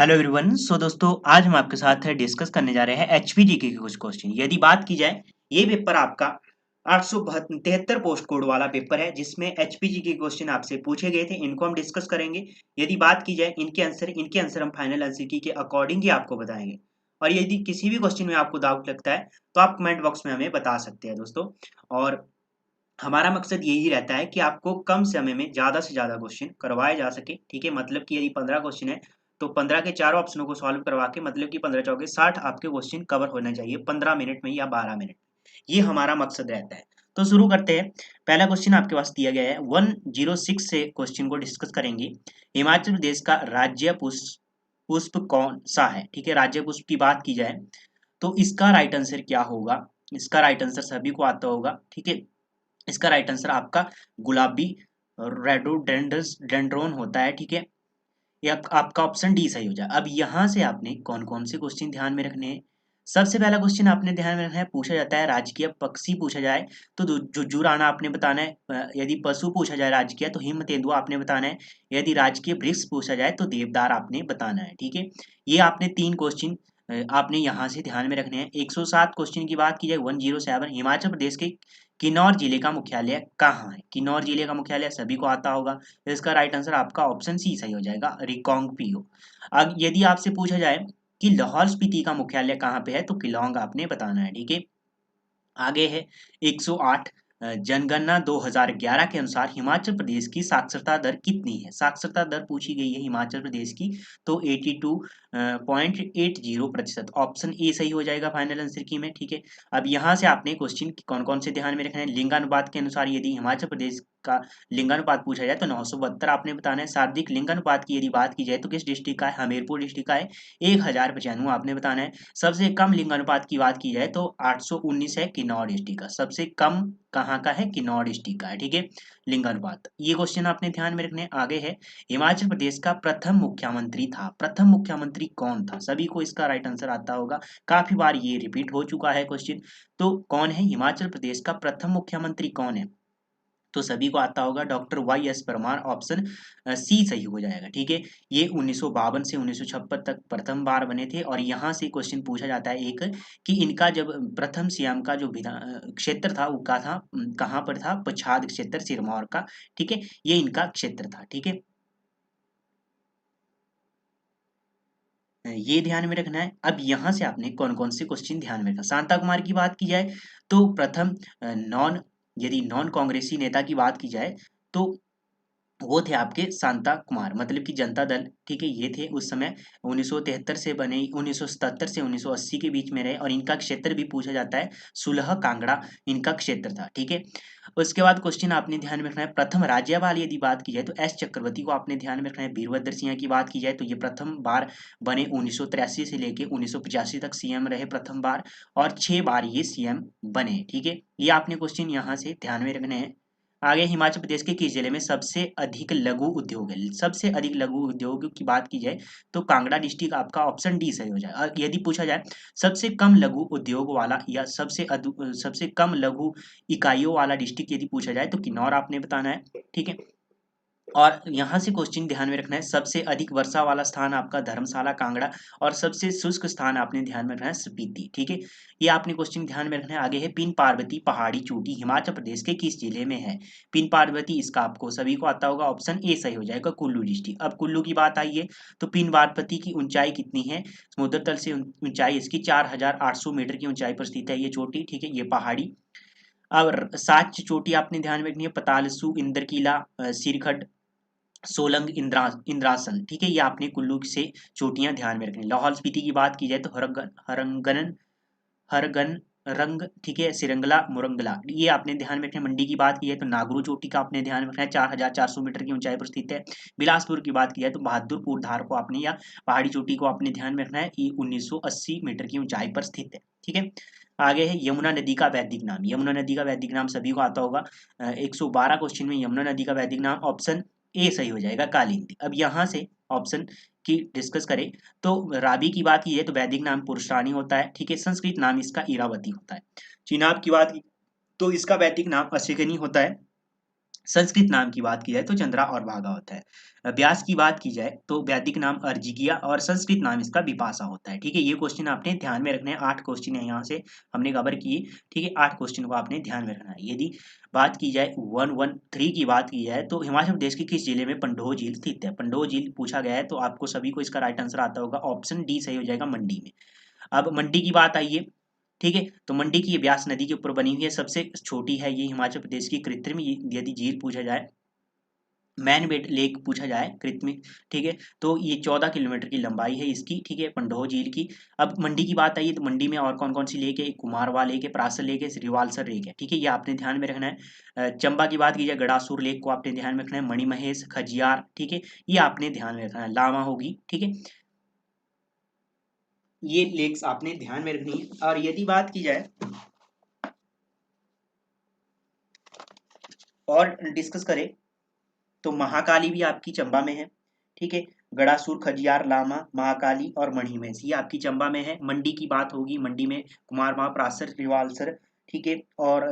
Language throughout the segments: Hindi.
Hello everyone. दोस्तों आज हम आपके साथ डिस्कस करने जा रहे हैं एचपीजीके के कुछ क्वेश्चन। यदि बात की जाए, ये पेपर आपका 873 पोस्ट कोड वाला पेपर है जिसमें एचपीजीके के क्वेश्चन आपसे पूछे गए थे, इनको हम डिस्कस करेंगे। यदि बात की जाए इनके आंसर हम फाइनल आंसर की के अकॉर्डिंग ही आपको बताएंगे। और यदि किसी भी क्वेश्चन में आपको डाउट लगता है तो आप कमेंट बॉक्स में हमें बता सकते हैं दोस्तों। और हमारा मकसद यही रहता है कि आपको कम समय में ज़्यादा से ज़्यादा क्वेश्चन करवाए जा सके। ठीक है, मतलब कि यदि 15 क्वेश्चन है तो 15 के चारों ऑप्शनों को सॉल्व करवा के, मतलब कि 15 चौके 60 आपके क्वेश्चन कवर होना चाहिए 15 मिनट में या 12 मिनट। ये हमारा मकसद रहता है। तो शुरू करते हैं। पहला क्वेश्चन आपके पास दिया गया है 106 से क्वेश्चन को डिस्कस करेंगे। हिमाचल प्रदेश का राज्य पुष्प पुष्प कौन सा है? ठीक है, राज्य पुष्प की बात की जाए तो इसका राइट आंसर क्या होगा? इसका राइट आंसर सभी को आता होगा। ठीक है, इसका राइट आंसर आपका गुलाबी रेडोडेंड्रॉन होता है। ठीक है, ये आपका ऑप्शन डी सही हो जाए। अब यहाँ से आपने कौन कौन से क्वेश्चन ध्यान में रखने हैं? सबसे पहला क्वेश्चन आपने ध्यान में रखना है, पूछा जाता है राजकीय पक्षी पूछा जाए तो जुजुराना आपने बताना है। यदि पशु पूछा जाए राजकीय तो हिम तेंदुआ आपने बताना है। यदि राजकीय वृक्ष पूछा जाए तो देवदार आपने बताना है। ठीक है, ये आपने तीन क्वेश्चन आपने यहाँ से ध्यान में रखने हैं। 107 क्वेश्चन की बात की जाए, 107, हिमाचल प्रदेश के किन्नौर जिले का मुख्यालय कहाँ है? किन्नौर जिले का मुख्यालय सभी को आता होगा, तो इसका राइट आंसर आपका ऑप्शन सी सही हो जाएगा, रिकांगपिओ। अब यदि आपसे पूछा जाए कि लाहौल स्पीति का मुख्यालय कहाँ पे है तो किलोंग आपने बताना है। ठीक है, आगे है 108, जनगणना 2011 के अनुसार हिमाचल प्रदेश की साक्षरता दर कितनी है? साक्षरता दर पूछी गई है हिमाचल प्रदेश की, तो 82.80%। ऑप्शन ए सही हो जाएगा फाइनल आंसर की में। ठीक है, अब यहाँ से आपने क्वेश्चन कौन कौन से ध्यान में रखना है। लिंगानुपात के अनुसार यदि हिमाचल प्रदेश का लिंगानुपात पूछा जाए तो 972 आपने बताना है। शारीरिक लिंगानुपात की यदि बात की जाए तो किस डिस्ट्रिक्ट का है? हमीरपुर डिस्ट्रिक्ट का है, 1095 आपने बताना है। सबसे कम लिंगानुपात की बात की जाए तो 819 है, किन्नौर डिस्ट्रिक्ट का। सबसे कम कहाँ का है? किन्नौर डिस्ट्रिक्ट का है। ठीक है, लिंगानुपात, ये क्वेश्चन आपने ध्यान में रखने। आगे है हिमाचल प्रदेश का प्रथम मुख्यमंत्री था, प्रथम मुख्यमंत्री कौन था? सभी को इसका राइट आंसर आता होगा, काफी बार ये रिपीट हो चुका है क्वेश्चन। तो कौन है हिमाचल प्रदेश का प्रथम मुख्यमंत्री कौन है? तो सभी को आता होगा, doctor Y S Parmar. Option C सही हो जाएगा। ठीक है, ये 1952 से 1956 तक प्रथम बार बने थे। और यहाँ से क्वेश्चन पूछा जाता है एक, कि इनका जब प्रथम सीएम का जो क्षेत्र था वो का था, कहाँ पर था? पछाद क्षेत्र सिरमौर का। ठीक है, ये इनका क्षेत्र था। ठीक है, ये ध्यान में रखना है। अब यहाँ से आपने कौन कौन से क्वेश्चन ध्यान में रखना। शांता कुमार की बात की जाए तो प्रथम नॉन यदि नॉन कांग्रेसी नेता की बात की जाए तो वो थे आपके शांता कुमार, मतलब कि जनता दल। ठीक है, ये थे उस समय 1973 से बने, 1977 से 1980 के बीच में रहे। और इनका क्षेत्र भी पूछा जाता है, सुलह कांगड़ा इनका क्षेत्र था। ठीक है, उसके बाद क्वेश्चन आपने ध्यान में रखना है, प्रथम राज्यपाल यदि बात की जाए तो एस चक्रवर्ती को आपने ध्यान में रखना है। वीरभद्र सिंह की बात की जाए तो ये प्रथम बार बने, 1983 से लेके 1985 तक सीएम रहे प्रथम बार, और 6 बार ये सीएम बने। ठीक है, ये आपने क्वेश्चन यहाँ से ध्यान में रखने हैं। आगे, हिमाचल प्रदेश के किस जिले में सबसे अधिक लघु उद्योग है? सबसे अधिक लघु उद्योग की बात की जाए तो कांगड़ा डिस्ट्रिक्ट आपका, ऑप्शन डी सही हो जाए। और यदि पूछा जाए सबसे कम लघु उद्योग वाला या सबसे कम लघु इकाइयों वाला डिस्ट्रिक्ट यदि पूछा जाए तो किन्नौर आपने बताना है। ठीक है, और यहाँ से क्वेश्चन ध्यान में रखना है, सबसे अधिक वर्षा वाला स्थान आपका धर्मशाला कांगड़ा, और सबसे शुष्क स्थान आपने ध्यान में रखना है स्पीति। ठीक है, ये आपने क्वेश्चन ध्यान में रखना है। आगे है, पिन पार्वती पहाड़ी चोटी हिमाचल प्रदेश के किस जिले में है? पिन पार्वती, इसका आपको सभी को आता होगा, ऑप्शन ए सही हो जाएगा, कुल्लू डिस्ट्रिक्ट। अब कुल्लू की बात आई है तो पिन पार्वती की ऊंचाई कितनी है? समुद्र तल से ऊंचाई इसकी 4800 मीटर की ऊंचाई पर स्थित है ये चोटी। ठीक है, ये पहाड़ी। और 7 चोटी आपने ध्यान में रखनी है, पतालसू, इंद्रकीला, सिरखट, सोलंग, इंद्रासन। ठीक है, ये आपने कुल्लू से चोटियां ध्यान में रखनी। लाहौल स्पीति की बात की जाए तो हरगन रंग, ठीक है, सिरंगला, मुरंगला, ये आपने ध्यान में रखना है। मंडी की बात की जाए तो नागरू चोटी का आपने ध्यान में रखना है, 4400 मीटर की ऊंचाई पर स्थित है। बिलासपुर की बात की जाए तो बहादुरपुर धार को आपने, या पहाड़ी चोटी को आपने ध्यान में रखना है, ये 1980 मीटर की ऊंचाई पर स्थित है। ठीक है, आगे है यमुना नदी का वैदिक नाम। यमुना नदी का वैदिक नाम सभी को आता होगा। 112 क्वेश्चन में यमुना नदी का वैदिक नाम, ऑप्शन ए सही हो जाएगा, कालिंदी। अब यहाँ से ऑप्शन की डिस्कस करें तो रावी की बात की जाए तो वैदिक नाम पुरुषाणी होता है। ठीक है, संस्कृत नाम इसका इरावती होता है। चिनाब की बात की तो इसका वैदिक नाम अश्विनी होता है। संस्कृत नाम की बात की जाए तो चंद्रा और भागा होता है। व्यास की बात की जाए तो वैदिक नाम अर्जिगिया और संस्कृत नाम इसका विपाशा होता है। ठीक है, ये क्वेश्चन आपने ध्यान में रखना है। 8 क्वेश्चन है यहाँ से हमने कवर किए। ठीक है, 8 क्वेश्चन को आपने ध्यान में रखना है। यदि बात की जाए 113 की बात की जाए तो हिमाचल प्रदेश के किस जिले में पंडोह झील स्थित है? पंडोह झील पूछा गया है तो आपको सभी को इसका राइट आंसर आता होगा। ऑप्शन डी सही हो जाएगा, मंडी में। अब मंडी की बात आई है। ठीक है, तो मंडी की ये ब्यास नदी के ऊपर बनी हुई है, सबसे छोटी है ये हिमाचल प्रदेश की कृत्रिम यदि झील पूछा जाए, मैन मेड लेक पूछा जाए कृत्रिम। ठीक है, तो ये 14 किलोमीटर की लंबाई है इसकी। ठीक है, पंडोह झील की। अब मंडी की बात आई है तो मंडी में और कौन कौन सी लेक है? कुमारवा लेक है, परासर लेक है, रिवाल्सर लेक है। ठीक है, ये आपने ध्यान में रखना है। चंबा की बात की जाए, गड़ासुर लेक को आपने ध्यान में रखना है, मणिमहेश, खजियार। ठीक है, ये आपने ध्यान में रखना है, लावा होगी। ठीक है, ये लेक्स आपने ध्यान में रखनी है। और यदि बात की जाए और डिस्कस करें तो महाकाली भी आपकी चंबा में है। ठीक है, गड़ासुर, खजियार, लामा, महाकाली और मणिमहेश ये आपकी चंबा में है। मंडी की बात होगी, मंडी में कुमारवा, परासर, रिवाल्सर। ठीक है, और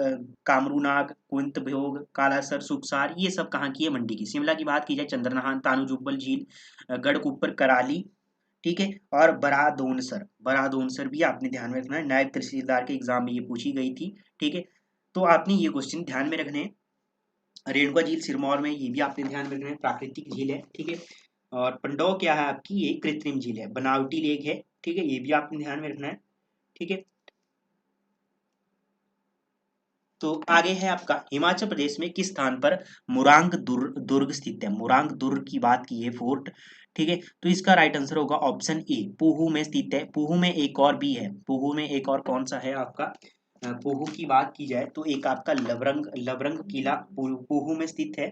कामरूनाग, कुंत भोग, कालासर, सुखसार, ये सब कहाँ की है? मंडी की। शिमला की बात की जाए, चंद्रनाहान, तानू जुब्बल झील, गढ़कुप्पर, कराली। ठीक है, और बरादोनसर, बरादोनसर भी आपने ध्यान में रखना है, नायब तहसीलदार के एग्जाम में ये पूछी गई थी। ठीक है, तो आपने ये क्वेश्चन ध्यान में रखने हैं। रेणुका झील सिरमौर में, ये भी आपने ध्यान में रखना है, प्राकृतिक झील है। ठीक है, और पंडोह क्या है आपकी? ये कृत्रिम झील है, बनावटी लेक है। ठीक है, ये भी आपने ध्यान में रखना है। ठीक है, तो आगे है आपका हिमाचल प्रदेश में किस स्थान पर मुरांग दुर्ग स्थित है? मुरांग दुर्ग की बात की है, फोर्ट। ठीक है, तो इसका राइट आंसर होगा ऑप्शन ए, पूहू में स्थित है। पूहू में एक और भी है, पूहू में एक और कौन सा है आपका? पूहू की बात की जाए तो एक आपका लवरंग लवरंग किला पूहू में स्थित है।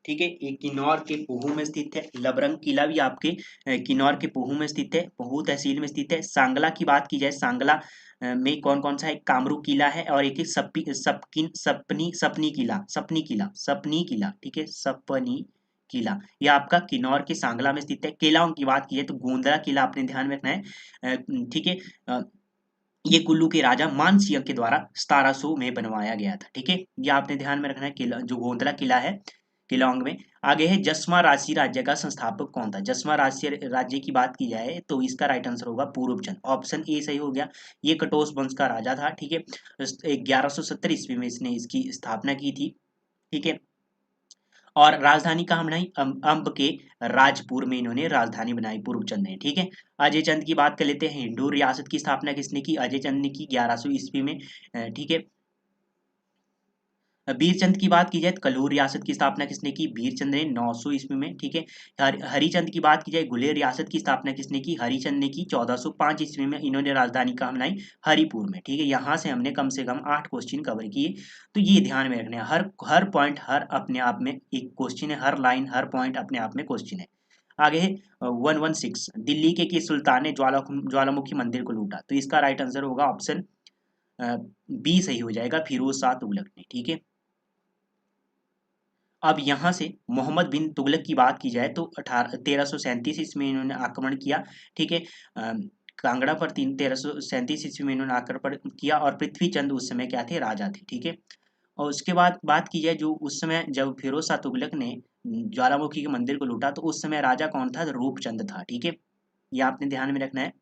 ठीक है, ये किन्नौर के पूहू में स्थित है। लबरंग किला भी आपके किन्नौर के पूहू में स्थित है, पूहू तहसील में स्थित है। सांगला की बात की जाए, सांगला में कौन कौन सा है? कामरू किला है और एक सपनी किला। ठीक है, सपनी किला, ये आपका किन्नौर के सांगला में स्थित है। किलाओं की बात की जाए तो गोंदला किला आपने ध्यान में रखना है। ठीक है, ये कुल्लू के राजा मान सिंह के द्वारा 1700 में बनवाया गया था। ठीक है, ये आपने ध्यान में रखना है, किला जो गोंदला किला है किलोंग में। आगे है जसमा राशि राज्य का संस्थापक कौन था? जसमा राशि राज्य की बात की जाए तो इसका राइट आंसर होगा पूर्वचंद, ऑप्शन ए सही हो गया। ये कटोस वंश का राजा था। ठीक है, 1170 ईस्वी में इसने इसकी स्थापना की थी। ठीक है, और राजधानी कहाँ बनाई? अम्ब के राजपुर में इन्होंने राजधानी बनाई पूर्वचंद ने। ठीक है, अजय चंद की बात कर लेते हैं। हिंदू रियासत की स्थापना किसने की? अजय चंद ने की 1100 ईस्वी में। ठीक है, बीरचंद की बात की जाए तो कलूर रियासत की स्थापना किसने की? बीरचंद ने 900 ईस्वी में। ठीक है, हरिचंद की बात की जाए, गुलेर रियासत की स्थापना किसने की? हरिचंद ने की 1405 ईस्वी में। इन्होंने राजधानी कहाँ बनाई? हरिपुर में। ठीक है, यहाँ से हमने कम से कम 8 क्वेश्चन कवर किए। तो ये ध्यान में रखना है, हर हर पॉइंट हर अपने आप में एक क्वेश्चन है, हर लाइन हर पॉइंट अपने आप में क्वेश्चन है। आगे है 116, दिल्ली के किस सुल्तान ने ज्वालामुखी मंदिर को लूटा? तो इसका राइट आंसर होगा ऑप्शन बी सही हो जाएगा, फिरोज शाह तुगलक ने। ठीक है, अब यहाँ से मोहम्मद बिन तुगलक की बात की जाए तो 1337 ईस्वी में इन्होंने आक्रमण किया। ठीक है, कांगड़ा पर 1337 ईस्वी में इन्होंने आक्रमण किया और पृथ्वी चंद उस समय क्या थे? राजा थे। ठीक है, और उसके बाद बात की जाए जो उस समय जब फिरोज शाह तुगलक ने ज्वालामुखी के मंदिर को लूटा तो उस समय राजा कौन था? रूपचंद था। ठीक है, ये आपने ध्यान में रखना है।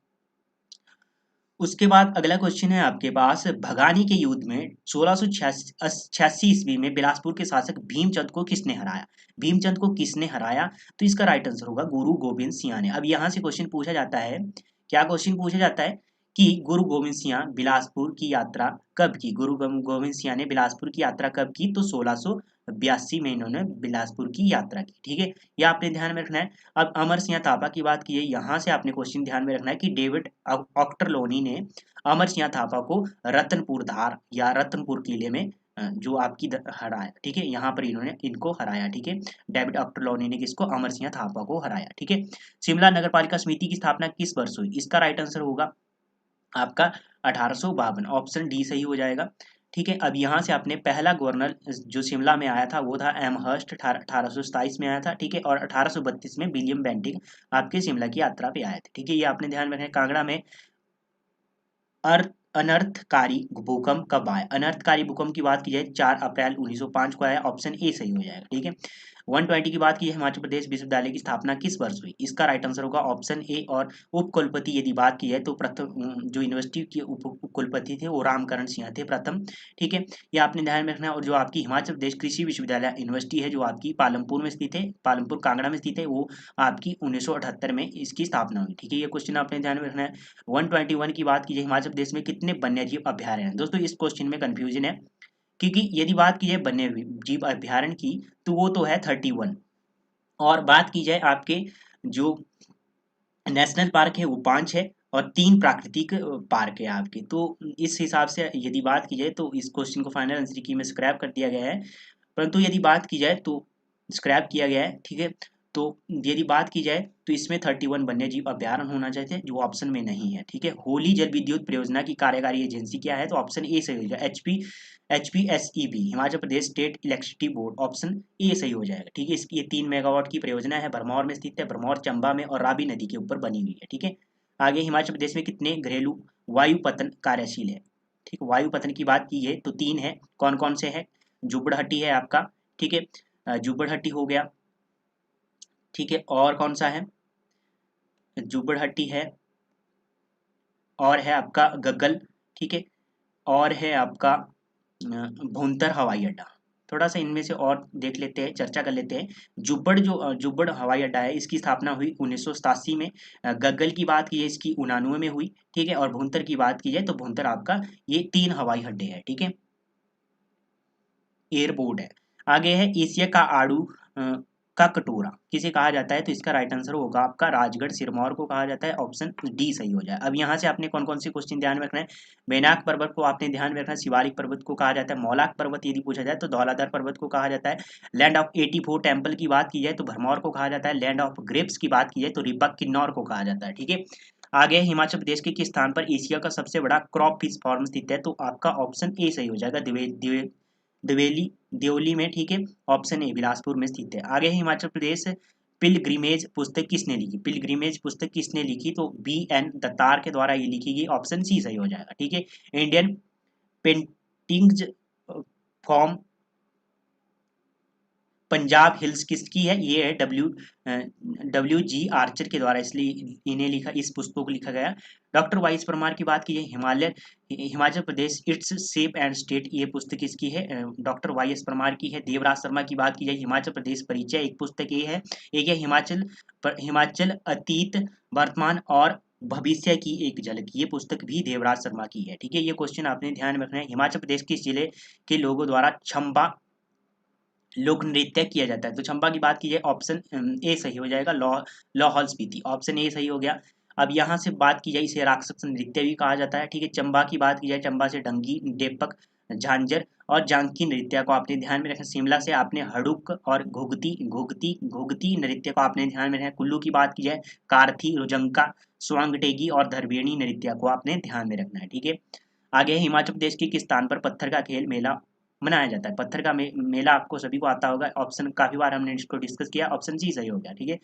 उसके बाद अगला क्वेश्चन है आपके पास, भगानी के युद्ध में 1686 ईस्वी में बिलासपुर के शासक भीमचंद को किसने हराया? भीमचंद को किसने हराया? तो इसका राइट आंसर होगा गुरु गोविंद सिंह ने। अब यहाँ से क्वेश्चन पूछा जाता है, क्या क्वेश्चन पूछा जाता है कि गुरु गोविंद सिंह बिलासपुर की यात्रा कब की? गोविंद सिंह ने बिलासपुर की यात्रा कब की? तो 1682 में इन्होंने बिलासपुर की यात्रा की। ठीक है, ये आपने ध्यान में रखना है। अब अमर सिंह थापा की बात की है, यहाँ से आपने क्वेश्चन ध्यान में रखना है कि डेविड ऑक्टरलोनी ने अमर सिंह थापा को रतनपुर धार या रतनपुर किले में जो आपकी हराया। ठीक है, यहाँ पर इन्होंने इनको हराया। ठीक है, डेविड ऑक्टरलोनी ने किसको? अमर सिंह थापा को हराया। ठीक है, शिमला नगर पालिका समिति की स्थापना किस वर्ष हुई? इसका राइट आंसर होगा आपका 1852, ऑप्शन डी सही हो जाएगा। ठीक है, अब यहाँ से आपने पहला गवर्नर जो शिमला में आया था वो था एम हर्स्ट, 1827 में आया था। ठीक है, और 1832 में विलियम बेंटिंग आपके शिमला की यात्रा पे आए थे। ठीक है, ये आपने ध्यान में रखना है। कांगड़ा में अर्थ अनर्थकारी भूकंप कब आया? अनर्थकारी भूकंप की बात की जाए 4 अप्रैल 1905 को आया, ऑप्शन ए सही हो जाएगा। ठीक है। 120 की बात की जाए, हिमाचल प्रदेश विश्वविद्यालय की स्थापना किस वर्ष हुई? इसका राइट आंसर होगा ऑप्शन ए। और उप कुलपति यदि बात की जाए तो प्रथम जो यूनिवर्सिटी के उप कुलपति थे वो रामकरण सिंह थे प्रथम। ठीक है, ये आपने ध्यान में रखना है। और जो आपकी हिमाचल प्रदेश कृषि विश्वविद्यालय यूनिवर्सिटी है जो आपकी पालमपुर में स्थित है, पालमपुर कांगड़ा में स्थित है, वो आपकी 1978 में इसकी स्थापना हुई। ठीक है, ये क्वेश्चन आपने ध्यान में रखना है। 121 की बात की जाए, हिमाचल प्रदेश में कितने वन्यजीव अभ्यारण्य हैं? दोस्तों इस क्वेश्चन में कंफ्यूजन है, क्योंकि यदि बात की जाए वन्य जीव अभ्यारण्य की तो वो तो है 31, और बात की जाए आपके जो नेशनल पार्क है वो 5 है, और 3 प्राकृतिक पार्क है आपके। तो इस हिसाब से यदि बात की जाए तो इस क्वेश्चन को फाइनल आंसर की में स्क्रैप कर दिया गया है। परंतु यदि बात की जाए तो स्क्रैप किया गया है। ठीक है, तो यदि बात की जाए तो इसमें 31 वन्यजीव अभ्यारण्य होना चाहिए जो ऑप्शन में नहीं है। ठीक है, होली जल विद्युत परियोजना की कार्यकारी एजेंसी क्या है? तो ऑप्शन ए सही हो जाएगा, HPSEB, Himachal Pradesh state electricity board, option A सही हो जाएगा। ठीक है, इसकी ये 3 मेगावाट की परियोजना है, भरमौर में स्थित है, भरमौर चंबा में और रावी नदी के ऊपर बनी हुई है। ठीक है, आगे हिमाचल प्रदेश में कितने घरेलू वायुपतन कार्यशील है? ठीक, वायुपतन की बात की है तो 3 है। कौन कौन से है? जुब्बड़हट्टी है आपका। ठीक है, जुब्बड़हट्टी हो गया। ठीक है, और कौन सा है? जुब्बड़हट्टी है, और है आपका गग्गल। ठीक है, और है आपका भुंतर हवाई अड्डा। थोड़ा सा इनमें से और देख लेते हैं, चर्चा कर लेते हैं। जुब्बड़ हवाई अड्डा है, इसकी स्थापना हुई 1987 में। गग्गल की बात की जाए इसकी 99 में हुई। ठीक है, और भुंतर की बात की जाए तो भुंतर आपका ये 3 हवाई अड्डे है। ठीक है, एयरपोर्ट है। आगे है एशिया का आड़ू का कटोरा किसे कहा जाता है? तो इसका राइट आंसर होगा आपका राजगढ़ सिरमौर को कहा जाता है, ऑप्शन डी सही हो जाए। अब यहाँ से आपने कौन कौन से क्वेश्चन ध्यान में रखना है? बेनाक पर्वत को आपने ध्यान में रखना है, शिवालिक पर्वत को कहा जाता है, मौलाक पर्वत यदि पूछा जाए तो धौलाधर पर्वत को कहा जाता है, लैंड ऑफ 84 टेम्पल की बात की जाए तो भरमौर को कहा जाता है, लैंड ऑफ ग्रेप्स की बात की जाए तो रिब्बक किन्नौर को कहा जाता है। ठीक है, आगे हिमाचल प्रदेश के किस स्थान पर एशिया का सबसे बड़ा क्रॉप फिश फार्म स्थित है? तो आपका ऑप्शन ए सही हो जाएगा, दिवेली देवली में। ठीक है, ऑप्शन ए बिलासपुर में स्थित है। आगे है हिमाचल प्रदेश पिलग्रिमेज पुस्तक किसने लिखी? पिलग्रिमेज पुस्तक किसने लिखी? तो BN दत्तार के द्वारा ये लिखी गई, ऑप्शन सी सही हो जाएगा। ठीक है, Indian paintings form Punjab hills किसकी है? ये है WG आर्चर के द्वारा, इसलिए इन्हें लिखा, इस पुस्तक को लिखा गया। डॉक्टर वाई एस परमार की बात की जाए, Himachal Pradesh its shape and state, ये पुस्तक किसकी है? डॉक्टर वाई एस परमार की है। देवराज शर्मा की बात की जाए, हिमाचल प्रदेश परिचय, एक पुस्तक ये है। एक है हिमाचल अतीत वर्तमान और भविष्य की एक झलक, ये पुस्तक भी देवराज शर्मा की है। ठीक है, ये क्वेश्चन आपने ध्यान में रखना है। हिमाचल प्रदेश किस जिले के लोगों द्वारा चंबा लोक नृत्य किया जाता है? तो चंबा की बात की जाए, ऑप्शन ए सही हो जाएगा, लाहौल स्पीति, ऑप्शन ए सही हो गया। अब यहाँ से बात की जाए, इसे राक्षस नृत्य भी कहा जाता है। ठीक है, चंबा की बात की जाए, चंबा से डंगी, डेपक, झांझर और जांकी नृत्य को आपने ध्यान में रखना। शिमला से आपने हड़ुक और घुगती घुगती घुगती नृत्य को आपने ध्यान में रखना। कुल्लू की बात की जाए, कार्थी, रुजंका, स्वांगटेगी और धरबेणी नृत्य को आपने ध्यान में रखना है। ठीक है, आगे है हिमाचल प्रदेश के किस स्थान पर पत्थर का खेल मेला मनाया जाता है? पत्थर का मेला आपको सभी को आता होगा, ऑप्शन काफी बार हमने इसको डिस्कस किया, ऑप्शन सी सही हो गया। ठीक है,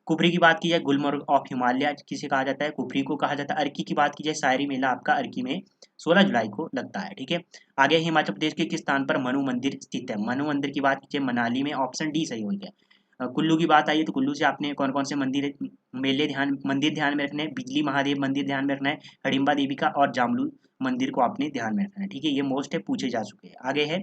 कुफरी की बात की जाए, गुलमर्ग ऑफ हिमालय किसे कहा जाता है? कुफरी को कहा जाता है। अर्की की बात की जाए, शायरी मेला आपका अर्की में 16 जुलाई को लगता है। ठीक है, आगे हिमाचल प्रदेश के किस स्थान पर मनु मंदिर स्थित है? मनु मंदिर की बात कीजिए, मनाली में, ऑप्शन डी सही हो गया। कुल्लू की बात आई है तो कुल्लू से आपने कौन कौन से मंदिर ध्यान में रखने हैं? बिजली महादेव मंदिर ध्यान में रखना है, हडिम्बा देवी का और जामलू मंदिर को आपने ध्यान में रखना है। ठीक है, ये मोस्ट है, पूछे जा चुके हैं। आगे है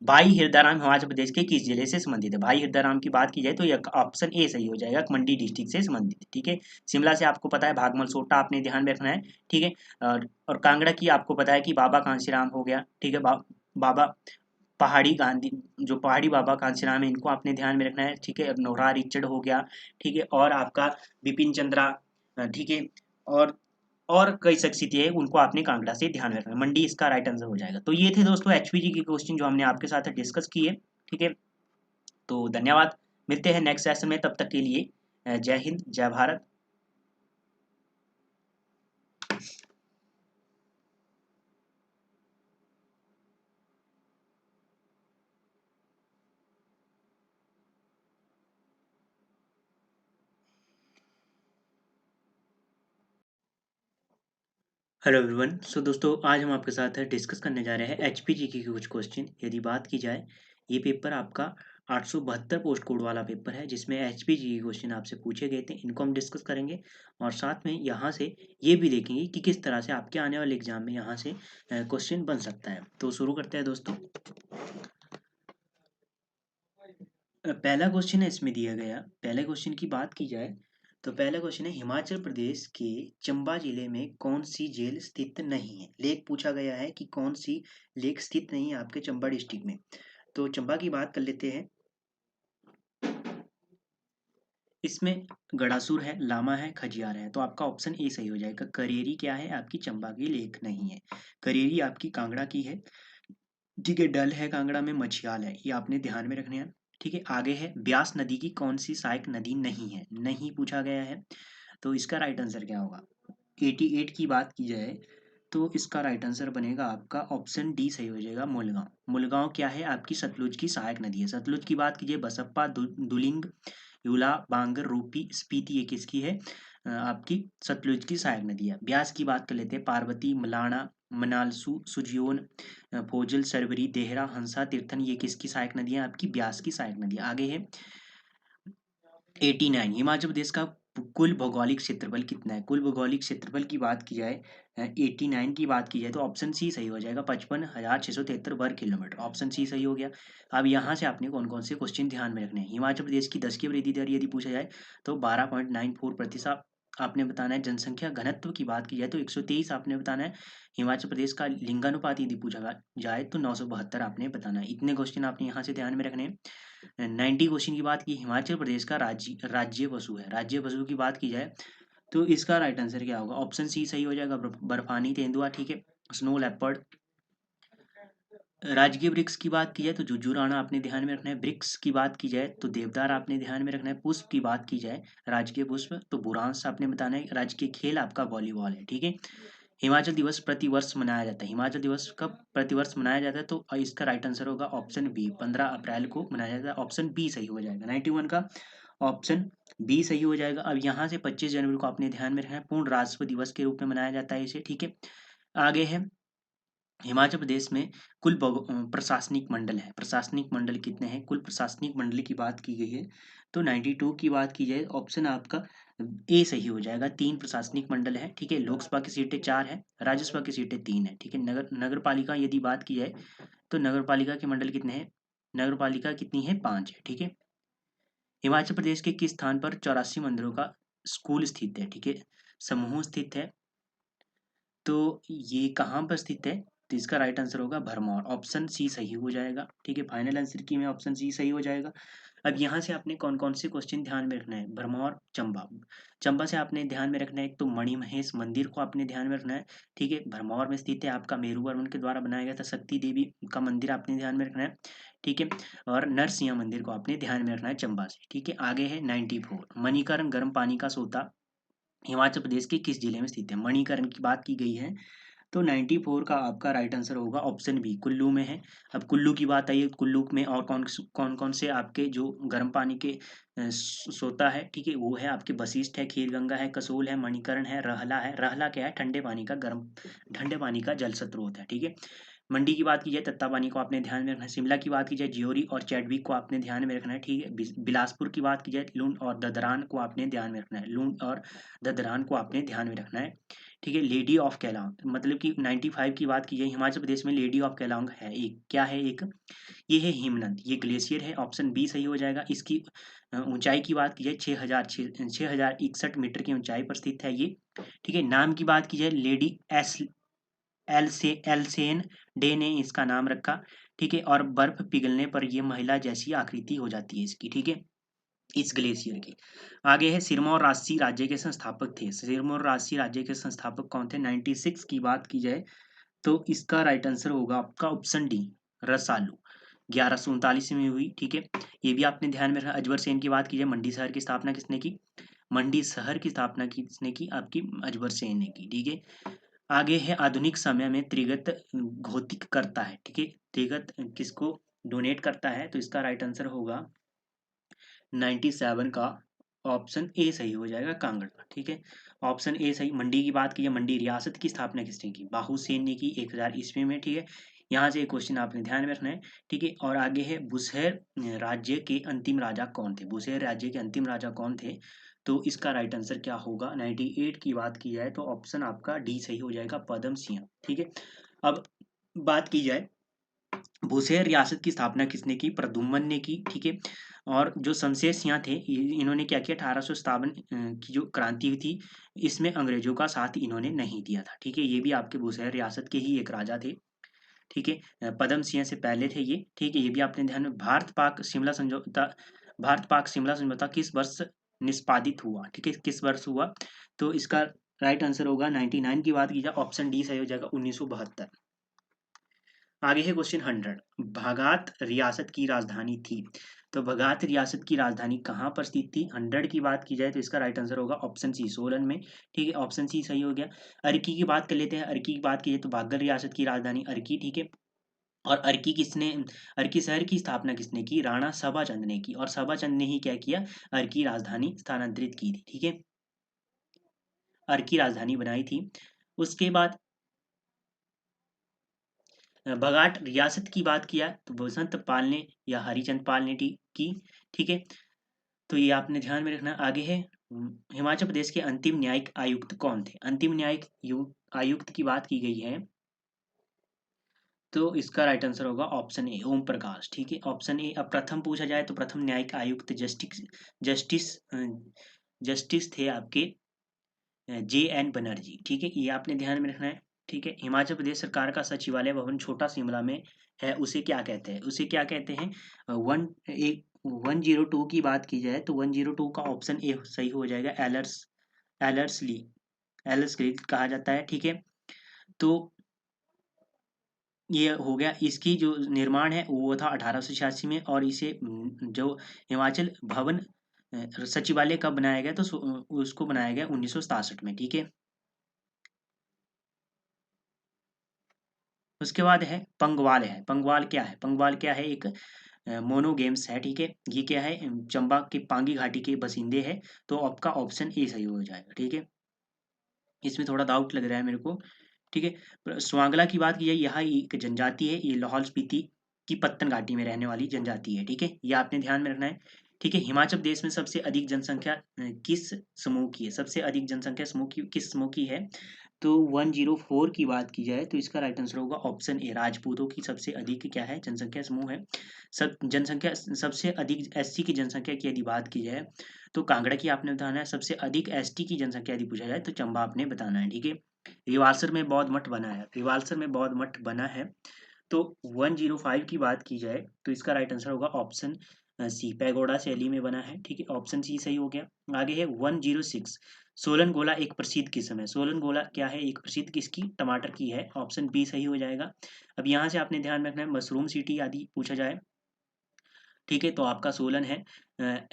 भाई हिरदाराम हिमाचल प्रदेश के किस जिले से संबंधित है? भाई हिरदाराम की बात की जाए तो ये ऑप्शन ए सही हो जाएगा, मंडी डिस्ट्रिक्ट से संबंधित है। ठीक है, शिमला से आपको पता है भागमल सोटा आपने ध्यान में रखना है। ठीक है, और कांगड़ा की आपको पता है कि बाबा कांसीराम हो गया। ठीक है, बाबा पहाड़ी गांधी, जो पहाड़ी बाबा कांसीराम है, इनको आपने ध्यान में रखना है। ठीक है, नोहरा रिचर्ड हो गया। ठीक है, और आपका बिपिन चंद्रा। ठीक है, और और कई शख्सियतें हैं, उनको आपने कांगड़ा से ध्यान में रखना है। मंडी इसका राइट आंसर हो जाएगा। तो ये थे दोस्तों HPG के क्वेश्चन जो हमने आपके साथ डिस्कस किए। ठीक है, तो धन्यवाद, मिलते हैं नेक्स्ट सेशन में, तब तक के लिए जय हिंद, जय भारत। Hello everyone. सो दोस्तों, आज हम आपके साथ डिस्कस करने जा रहे हैं एचपीजी के कुछ क्वेश्चन। यदि बात की जाए, ये पेपर आपका 872 पोस्ट कोड वाला पेपर है, जिसमें एचपीजी के क्वेश्चन आपसे पूछे गए थे। इनको हम डिस्कस करेंगे और साथ में यहाँ से ये भी देखेंगे कि किस तरह से आपके आने वाले एग्जाम में यहाँ से क्वेश्चन बन सकता है। तो शुरू करते हैं दोस्तों। पहला क्वेश्चन है इसमें दिया गया। पहले क्वेश्चन की बात की जाए तो पहला क्वेश्चन है, हिमाचल प्रदेश के चंबा जिले में कौन सी जेल स्थित नहीं है। लेक पूछा गया है कि कौन सी लेक स्थित नहीं है आपके चंबा डिस्ट्रिक्ट में। तो चंबा की बात कर लेते हैं। इसमें गड़ासुर है, लामा है, खजियार है। तो आपका ऑप्शन ए सही हो जाएगा। करेरी क्या है आपकी चंबा की लेक नहीं है। करेरी आपकी कांगड़ा की है। ठीक है, डल है कांगड़ा में, मछियाल है, ये आपने ध्यान में रखने हैं। ठीक है, आगे है ब्यास नदी की कौन सी सहायक नदी नहीं है। नहीं पूछा गया है। तो इसका राइट आंसर क्या होगा। 88 की बात की जाए तो इसका राइट आंसर बनेगा आपका ऑप्शन डी सही हो जाएगा, मुलगांव। मुलगांव क्या है आपकी सतलुज की सहायक नदी है। सतलुज की बात कीजिए, बसप्पा, दुलिंग, युला, बांगर, रूपी, स्पीति, ये किसकी है, आपकी सतलुज की सहायक नदी है। ब्यास की बात कर लेते हैं, पार्वती, मलाना, मनालसू, सुजयोन, फोजल, सरवरी, देहरा, हंसा, तीर्थन, ये किसकी सहायक नदी है आपकी ब्यास की सहायक नदी। आगे है 89, हिमाचल प्रदेश का कुल भौगोलिक क्षेत्रफल कितना है। कुल भौगोलिक क्षेत्रफल की बात की जाए, 89 की बात की जाए तो ऑप्शन सी सही हो जाएगा, 55,673 वर्ग किलोमीटर। ऑप्शन सी सही हो गया। अब यहाँ से आपने कौन कौन से क्वेश्चन ध्यान में रखने हैं। हिमाचल प्रदेश की 10 की वृद्धि दर यदि पूछा जाए तो 12.94% आपने बताना है। जनसंख्या घनत्व की बात की जाए तो 123 आपने बताना है। हिमाचल प्रदेश का लिंगानुपात यदि पूछा जाए तो 972 आपने बताना है। इतने क्वेश्चन आपने यहाँ से ध्यान में रखने हैं। 90 क्वेश्चन की बात की, हिमाचल प्रदेश का राज्य पशु है। राज्य पशु की बात की जाए तो इसका राइट आंसर क्या होगा। ऑप्शन सी सही हो जाएगा, बर्फानी तेंदुआ। ठीक है, स्नो लेपर्ड। राजकीय वृक्ष की बात की जाए तो जुजुराना आपने ध्यान में रखना है। वृक्ष की बात की जाए तो देवदार आपने ध्यान में रखना है। पुष्प की बात की जाए, राजकीय पुष्प तो बुरांश आपने बताना है। राजकीय खेल आपका वॉलीबॉल है। ठीक है, हिमाचल दिवस प्रतिवर्ष मनाया जाता है। हिमाचल दिवस कब प्रतिवर्ष मनाया जाता है तो इसका राइट आंसर होगा ऑप्शन बी, 15 अप्रैल को मनाया जाता है। ऑप्शन बी सही हो जाएगा। 91 का ऑप्शन बी सही हो जाएगा। अब यहाँ से 25 जनवरी को आपने ध्यान में रखना है, पूर्ण राष्ट्र दिवस के रूप में मनाया जाता है इसे। ठीक है, आगे है हिमाचल प्रदेश में कुल प्रशासनिक मंडल है। प्रशासनिक मंडल कितने हैं, कुल प्रशासनिक मंडल की बात की गई है तो 92 की बात की जाए ऑप्शन आपका ए सही हो जाएगा। 3 प्रशासनिक मंडल है। ठीक है, लोकसभा की सीटें 4 है, राज्यसभा की सीटें 3 है। ठीक है, नगर पालिका यदि बात की जाए तो नगर पालिका के मंडल कितने हैं, नगर पालिका कितनी है, 5 है। ठीक है, हिमाचल प्रदेश के किस स्थान पर 84 मंदिरों का स्कूल स्थित है। ठीक है, समूह स्थित है। तो ये कहाँ पर स्थित है, तो इसका राइट आंसर होगा भरमौर। ऑप्शन सी सही हो जाएगा। ठीक है, फाइनल आंसर की में ऑप्शन सी सही हो जाएगा। अब यहाँ से आपने कौन कौन से क्वेश्चन ध्यान में रखना है। भरमौर, चंबा। चंबा से आपने ध्यान में रखना है, एक तो मणिमहेश मंदिर को आपने ध्यान में रखना है। ठीक है, भरमौर में स्थित है आपका मेरू वर्मन के द्वारा बनाया गया था शक्ति देवी का मंदिर आपने ध्यान में रखना है। ठीक है, और नरसिंह मंदिर को आपने ध्यान में रखना है चंबा से। ठीक है, आगे है 94, मणिकर्ण गर्म पानी का सोता हिमाचल प्रदेश के किस जिले में स्थित है। मणिकर्ण की बात की गई है तो 94 का आपका राइट आंसर होगा ऑप्शन बी, कुल्लू में है। अब कुल्लू की बात आई है, कुल्लू में और कौन कौन कौन से आपके जो गर्म पानी के सोता है। ठीक है, वो है आपके वशिष्ठ है, खीरगंगा है, कसोल है, मणिकर्ण है, रहला है। रहला क्या है, ठंडे पानी का गर्म, ठंडे पानी का जल स्रोत है। ठीक है, मंडी की बात की जाए तत्तापानी को आपने ध्यान में रखना है। शिमला की बात की जाए ज्योरी और चैडविक को आपने ध्यान में रखना है। ठीक है, बिलासपुर की बात की जाए लूण और ददरान को आपने ध्यान में रखना है। लूण और ददरान को आपने ध्यान में रखना है। ठीक है, लेडी ऑफ कैलांग, मतलब कि 95 की बात की जाए हिमाचल प्रदेश में लेडी ऑफ कैलांग है एक, क्या है एक, ये है हिमनद, ये ग्लेशियर है। ऑप्शन बी सही हो जाएगा। इसकी ऊंचाई की बात की जाए 6,061 मीटर की ऊंचाई पर स्थित है ये। ठीक है, नाम की बात की जाए लेडी एस एलसेन डे ने इसका नाम रखा। ठीक है, और बर्फ पिघलने पर यह महिला जैसी आकृति हो जाती है इसकी। ठीक है, इस ग्लेशियर की। आगे है सिरमौर राजसी राज्य के संस्थापक थे। सिरमौर राजसी राज्य के संस्थापक कौन थे। 96 की बात की जाए तो इसका राइट आंसर होगा आपका ऑप्शन डी, रसालू। 1139 में हुई। ठीक है, ये भी आपने ध्यान में रखा। अजबर सेन की बात की जाए, मंडी शहर की स्थापना किसने की, मंडी शहर की स्थापना किसने की, आपकी अजबर सेन ने की। ठीक है, आगे है आधुनिक समय में त्रिगत घोतिक करता है। ठीक है, त्रिगत किसको डोनेट करता है तो इसका राइट आंसर होगा 97 का ऑप्शन ए सही हो जाएगा, कांगड़ा। ठीक है, ऑप्शन ए सही। मंडी की बात की है, मंडी रियासत की स्थापना किसने की? बाहुसेन ने की 1000 ईस्वी में। ठीक है, यहाँ से एक क्वेश्चन आपने ध्यान में रखना है। ठीक है, और आगे है बुसहेर राज्य के अंतिम राजा कौन थे? बुसहेर राज्य के अंतिम राजा कौन थे? तो इसका राइट आंसर क्या होगा? 98 की बात की जाए तो ऑप्शन आपका डी सही हो जाएगा, पद्म सिंह। ठीक है, अब बात की जाए बुसहेर रियासत की स्थापना किसने की? प्रद्युम्न ने की। ठीक है, और जो शमशेर सिंह थे इन्होंने क्या किया? 1857 की जो क्रांति हुई थी इसमें अंग्रेजों का साथ इन्होंने नहीं दिया था। ठीक है, ये भी आपके बुसहेर रियासत के ही एक राजा थे। ठीक है, पद्म सिंह से पहले थे ये। ठीक है, ये भी आपने ध्यान में। भारत पाक शिमला समझौता किस वर्ष निष्पादित हुआ? ठीक है, किस वर्ष हुआ? तो इसका राइट आंसर होगा 99 की बात की जाए, ऑप्शन डी सही हो जाएगा, 1972। आगे है क्वेश्चन 100। भगात रियासत की राजधानी थी, तो भगात रियासत की राजधानी कहाँ पर स्थित थी? 100 की बात की जाए तो इसका राइट आंसर होगा ऑप्शन सी, सोलन में। ठीक है, ऑप्शन सी सही हो गया। अर्की की बात कर लेते हैं। अर्की की बात की जाए तो बागल रियासत की राजधानी अर्की। ठीक है, और अर्की शहर की स्थापना किसने की? राणा सभाचंद ने की, और सभाचंद ने ही क्या किया? अर्की राजधानी स्थानांतरित की थी। ठीक है, अर्की राजधानी बनाई थी। उसके बाद बगाट रियासत की बात किया तो बसंत पाल ने या हरिचंद पाल ने की। ठीक है, तो ये आपने ध्यान में रखना। आगे है हिमाचल प्रदेश के अंतिम न्यायिक आयुक्त कौन थे? अंतिम न्यायिक आयुक्त की बात की गई है, तो इसका राइट आंसर होगा ऑप्शन ए, ओम प्रकाश। ठीक है, ऑप्शन ए। अब प्रथम पूछा जाए तो प्रथम न्यायिक आयुक्त जस्टिस जस्टिस थे आपके जे एन बनर्जी। ठीक है, ये आपने ध्यान में रखना है। ठीक है, हिमाचल प्रदेश सरकार का सचिवालय भवन छोटा शिमला में है, उसे क्या कहते हैं? उसे क्या कहते हैं? 102 की बात की जाए तो 102 का ऑप्शन ए सही हो जाएगा, एलर्सली एलर्सली कहा जाता है। ठीक है, तो ये हो गया। इसकी जो निर्माण है वो था 1886 में, और इसे जो हिमाचल भवन सचिवालय कब बनाया गया? तो उसको बनाया गया 1967 में। ठीक है, उसके बाद है पंगवाल। है पंगवाल क्या है? पंगवाल क्या है? एक मोनो गेम्स है। ठीक है, ये क्या है? चंबा के पांगी घाटी के बसिंदे है, तो आपका ऑप्शन ए सही हो जाएगा। ठीक है, इसमें थोड़ा डाउट लग रहा है मेरे को। ठीक है, स्वांगला की बात की जाए, यह एक जनजाति है, ये लाहौल स्पीति की पत्तन घाटी में रहने वाली जनजाति है। ठीक है, ये आपने ध्यान में रखना है। ठीक है, हिमाचल प्रदेश में सबसे अधिक जनसंख्या किस समूह की है? सबसे अधिक जनसंख्या समूह की किस समूह की है? तो 104 की बात की जाए तो इसका राइट आंसर होगा ऑप्शन ए, राजपूतों की सबसे अधिक क्या है? जनसंख्या समूह है। सब जनसंख्या सबसे अधिक एससी की जनसंख्या की यदि बात की जाए तो कांगड़ा की आपने बताना है। सबसे अधिक एसटी की जनसंख्या यदि पूछा जाए तो चंबा आपने बताना है। ठीक है, रिवाल्सर में बौद्ध मठ बना है, रिवाल्सर में बौद्ध मठ बना है। तो 105 की बात की जाए तो इसका राइट आंसर होगा ऑप्शन सी, पैगोडा शैली में बना है। ठीक है, ऑप्शन सी सही हो गया। आगे है 106। सोलन गोला एक प्रसिद्ध किस्म है। सोलन गोला क्या है? एक प्रसिद्ध किसकी? टमाटर की है, ऑप्शन बी सही हो जाएगा। अब यहाँ से आपने ध्यान में रखना है, मशरूम सिटी आदि पूछा जाए। ठीक है, तो आपका सोलन है।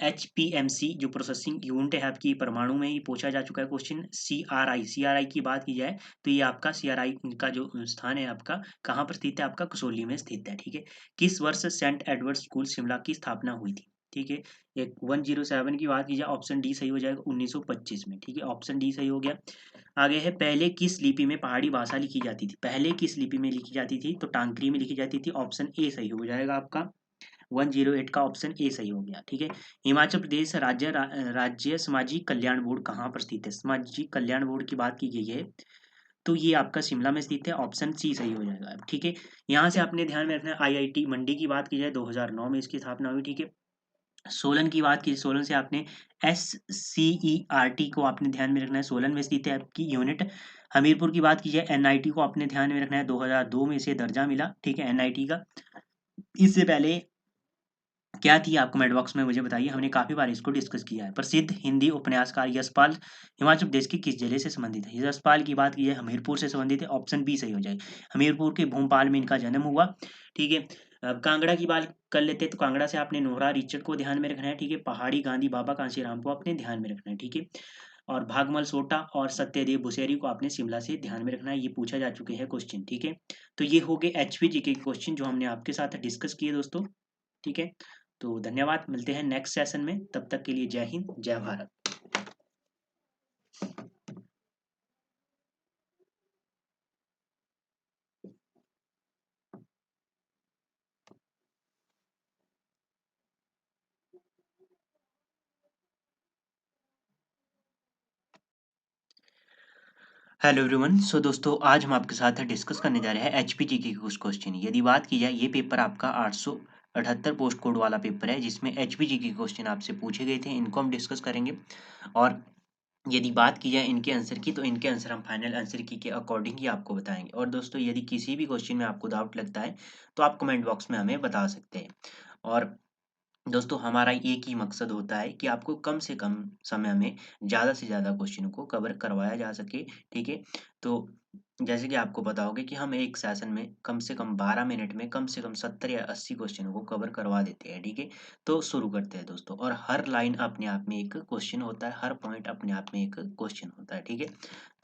HPMC जो प्रोसेसिंग यूनिट है आपकी परमाणु में ही पूछा जा चुका है क्वेश्चन। CRI की बात की जाए तो ये आपका CRI का जो स्थान है आपका कहाँ पर स्थित है? आपका कसौली में स्थित है। ठीक है, किस वर्ष सेंट एडवर्ड स्कूल शिमला की स्थापना हुई थी? ठीक है, एक 107 की बात की जाए, ऑप्शन डी सही हो जाएगा, 1925 में। ठीक है, ऑप्शन डी सही हो गया। आगे है पहले किस लिपि में पहाड़ी भाषा लिखी जाती थी? पहले किस लिपि में लिखी जाती थी? तो टांकरी में लिखी जाती थी, ऑप्शन ए सही हो जाएगा आपका, 108 का ऑप्शन ए सही हो गया। ठीक है, हिमाचल प्रदेश राज्य सामाजिक कल्याण बोर्ड कहाँ पर स्थित है? सामाजिक कल्याण बोर्ड की बात की गई है, तो ये आपका शिमला में स्थित है, ऑप्शन सी सही हो जाएगा। ठीक है, यहाँ से आपने ध्यान में रखना है। IIT मंडी की बात की जाए 2009 में इसकी स्थापना हुई। ठीक है, सोलन की बात की, सोलन से आपने SCERT को आपने ध्यान में रखना है, सोलन में स्थित है आपकी यूनिट। हमीरपुर की बात की जाए NIT को आपने ध्यान में रखना है, 2002 में इसे दर्जा मिला। ठीक है, NIT का। इससे पहले क्या थी? आप कमेंट बॉक्स में मुझे बताइए, हमने काफी बार इसको डिस्कस किया है। प्रसिद्ध हिंदी उपन्यासकार यशपाल हिमाचल प्रदेश के किस जिले से संबंधित है? यशपाल की बात की जाए हमीरपुर से संबंधित है, ऑप्शन बी सही हो जाए, हमीरपुर के भूपाल में इनका जन्म हुआ। ठीक है, अब कांगड़ा की बात कर लेते हैं, तो कांगड़ा से आपने नोहरा रिचर्ड को ध्यान में रखना है। ठीक है, पहाड़ी गांधी बाबा कांशीराम को आपने ध्यान में रखना है। ठीक है, और भागमल सोटा और सत्यदेव भुसेरी को आपने शिमला से ध्यान में रखना है, ये पूछा जा चुके हैं क्वेश्चन। ठीक है, तो ये हो गए HPG के क्वेश्चन जो हमने आपके साथ डिस्कस किए दोस्तों। ठीक है, तो धन्यवाद, मिलते हैं नेक्स्ट सेशन में, तब तक के लिए जय हिंद, जय भारत। हेलो एवरीवन, सो दोस्तों आज हम आपके साथ डिस्कस करने जा रहे हैं एचपीजी के कुछ क्वेश्चन। यदि बात की जाए, ये पेपर आपका 878 पोस्ट कोड वाला पेपर है, जिसमें एचपीजी के क्वेश्चन आपसे पूछे गए थे, इनको हम डिस्कस करेंगे। और यदि बात की जाए इनके आंसर की, तो इनके आंसर हम फाइनल आंसर की के अकॉर्डिंग ही आपको बताएंगे। और दोस्तों यदि किसी भी क्वेश्चन में आपको डाउट लगता है तो आप कमेंट बॉक्स में हमें बता सकते हैं। और दोस्तों हमारा एक ही मकसद होता है कि आपको कम से कम समय में ज़्यादा से ज़्यादा क्वेश्चन को कवर करवाया जा सके, ठीक है। तो जैसे कि आपको पता होगा कि हम एक सेशन में कम से कम 12 मिनट में कम से कम 70 या 80 क्वेश्चनों को कवर करवा देते हैं, ठीक है। तो शुरू करते हैं दोस्तों। और हर लाइन अपने आप में एक क्वेश्चन होता है, हर पॉइंट अपने आप में एक क्वेश्चन होता है, ठीक है।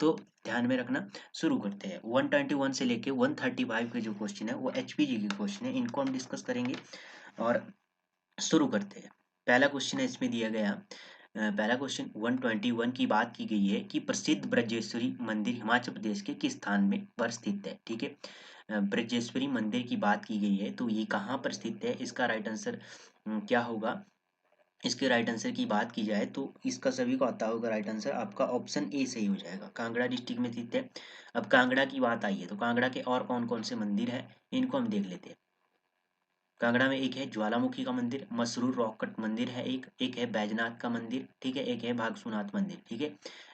तो ध्यान में रखना, शुरू करते हैं। 121 से लेके 135 के जो क्वेश्चन है वो एचपीजी के क्वेश्चन है, इनको हम डिस्कस करेंगे। और शुरू करते हैं। पहला क्वेश्चन है इसमें दिया गया, पहला क्वेश्चन 121 की बात की गई है कि प्रसिद्ध ब्रजेश्वरी मंदिर हिमाचल प्रदेश के किस स्थान में पर स्थित है, ठीक है। ब्रजेश्वरी मंदिर की बात की गई है, तो ये कहाँ पर स्थित है, इसका राइट आंसर क्या होगा। इसके राइट आंसर की बात की जाए तो इसका सभी को आता होगा राइट आंसर, आपका ऑप्शन ए सही हो जाएगा। कांगड़ा डिस्ट्रिक्ट में स्थित है। अब कांगड़ा की बात आई है, तो कांगड़ा के और कौन कौन से मंदिर हैं, इनको हम देख लेते हैं। कांगड़ा में एक है ज्वालामुखी का मंदिर, मसरूर रॉक कट मंदिर है, एक है बैजनाथ का मंदिर, ठीक है, एक है भागसुनाथ मंदिर, ठीक है।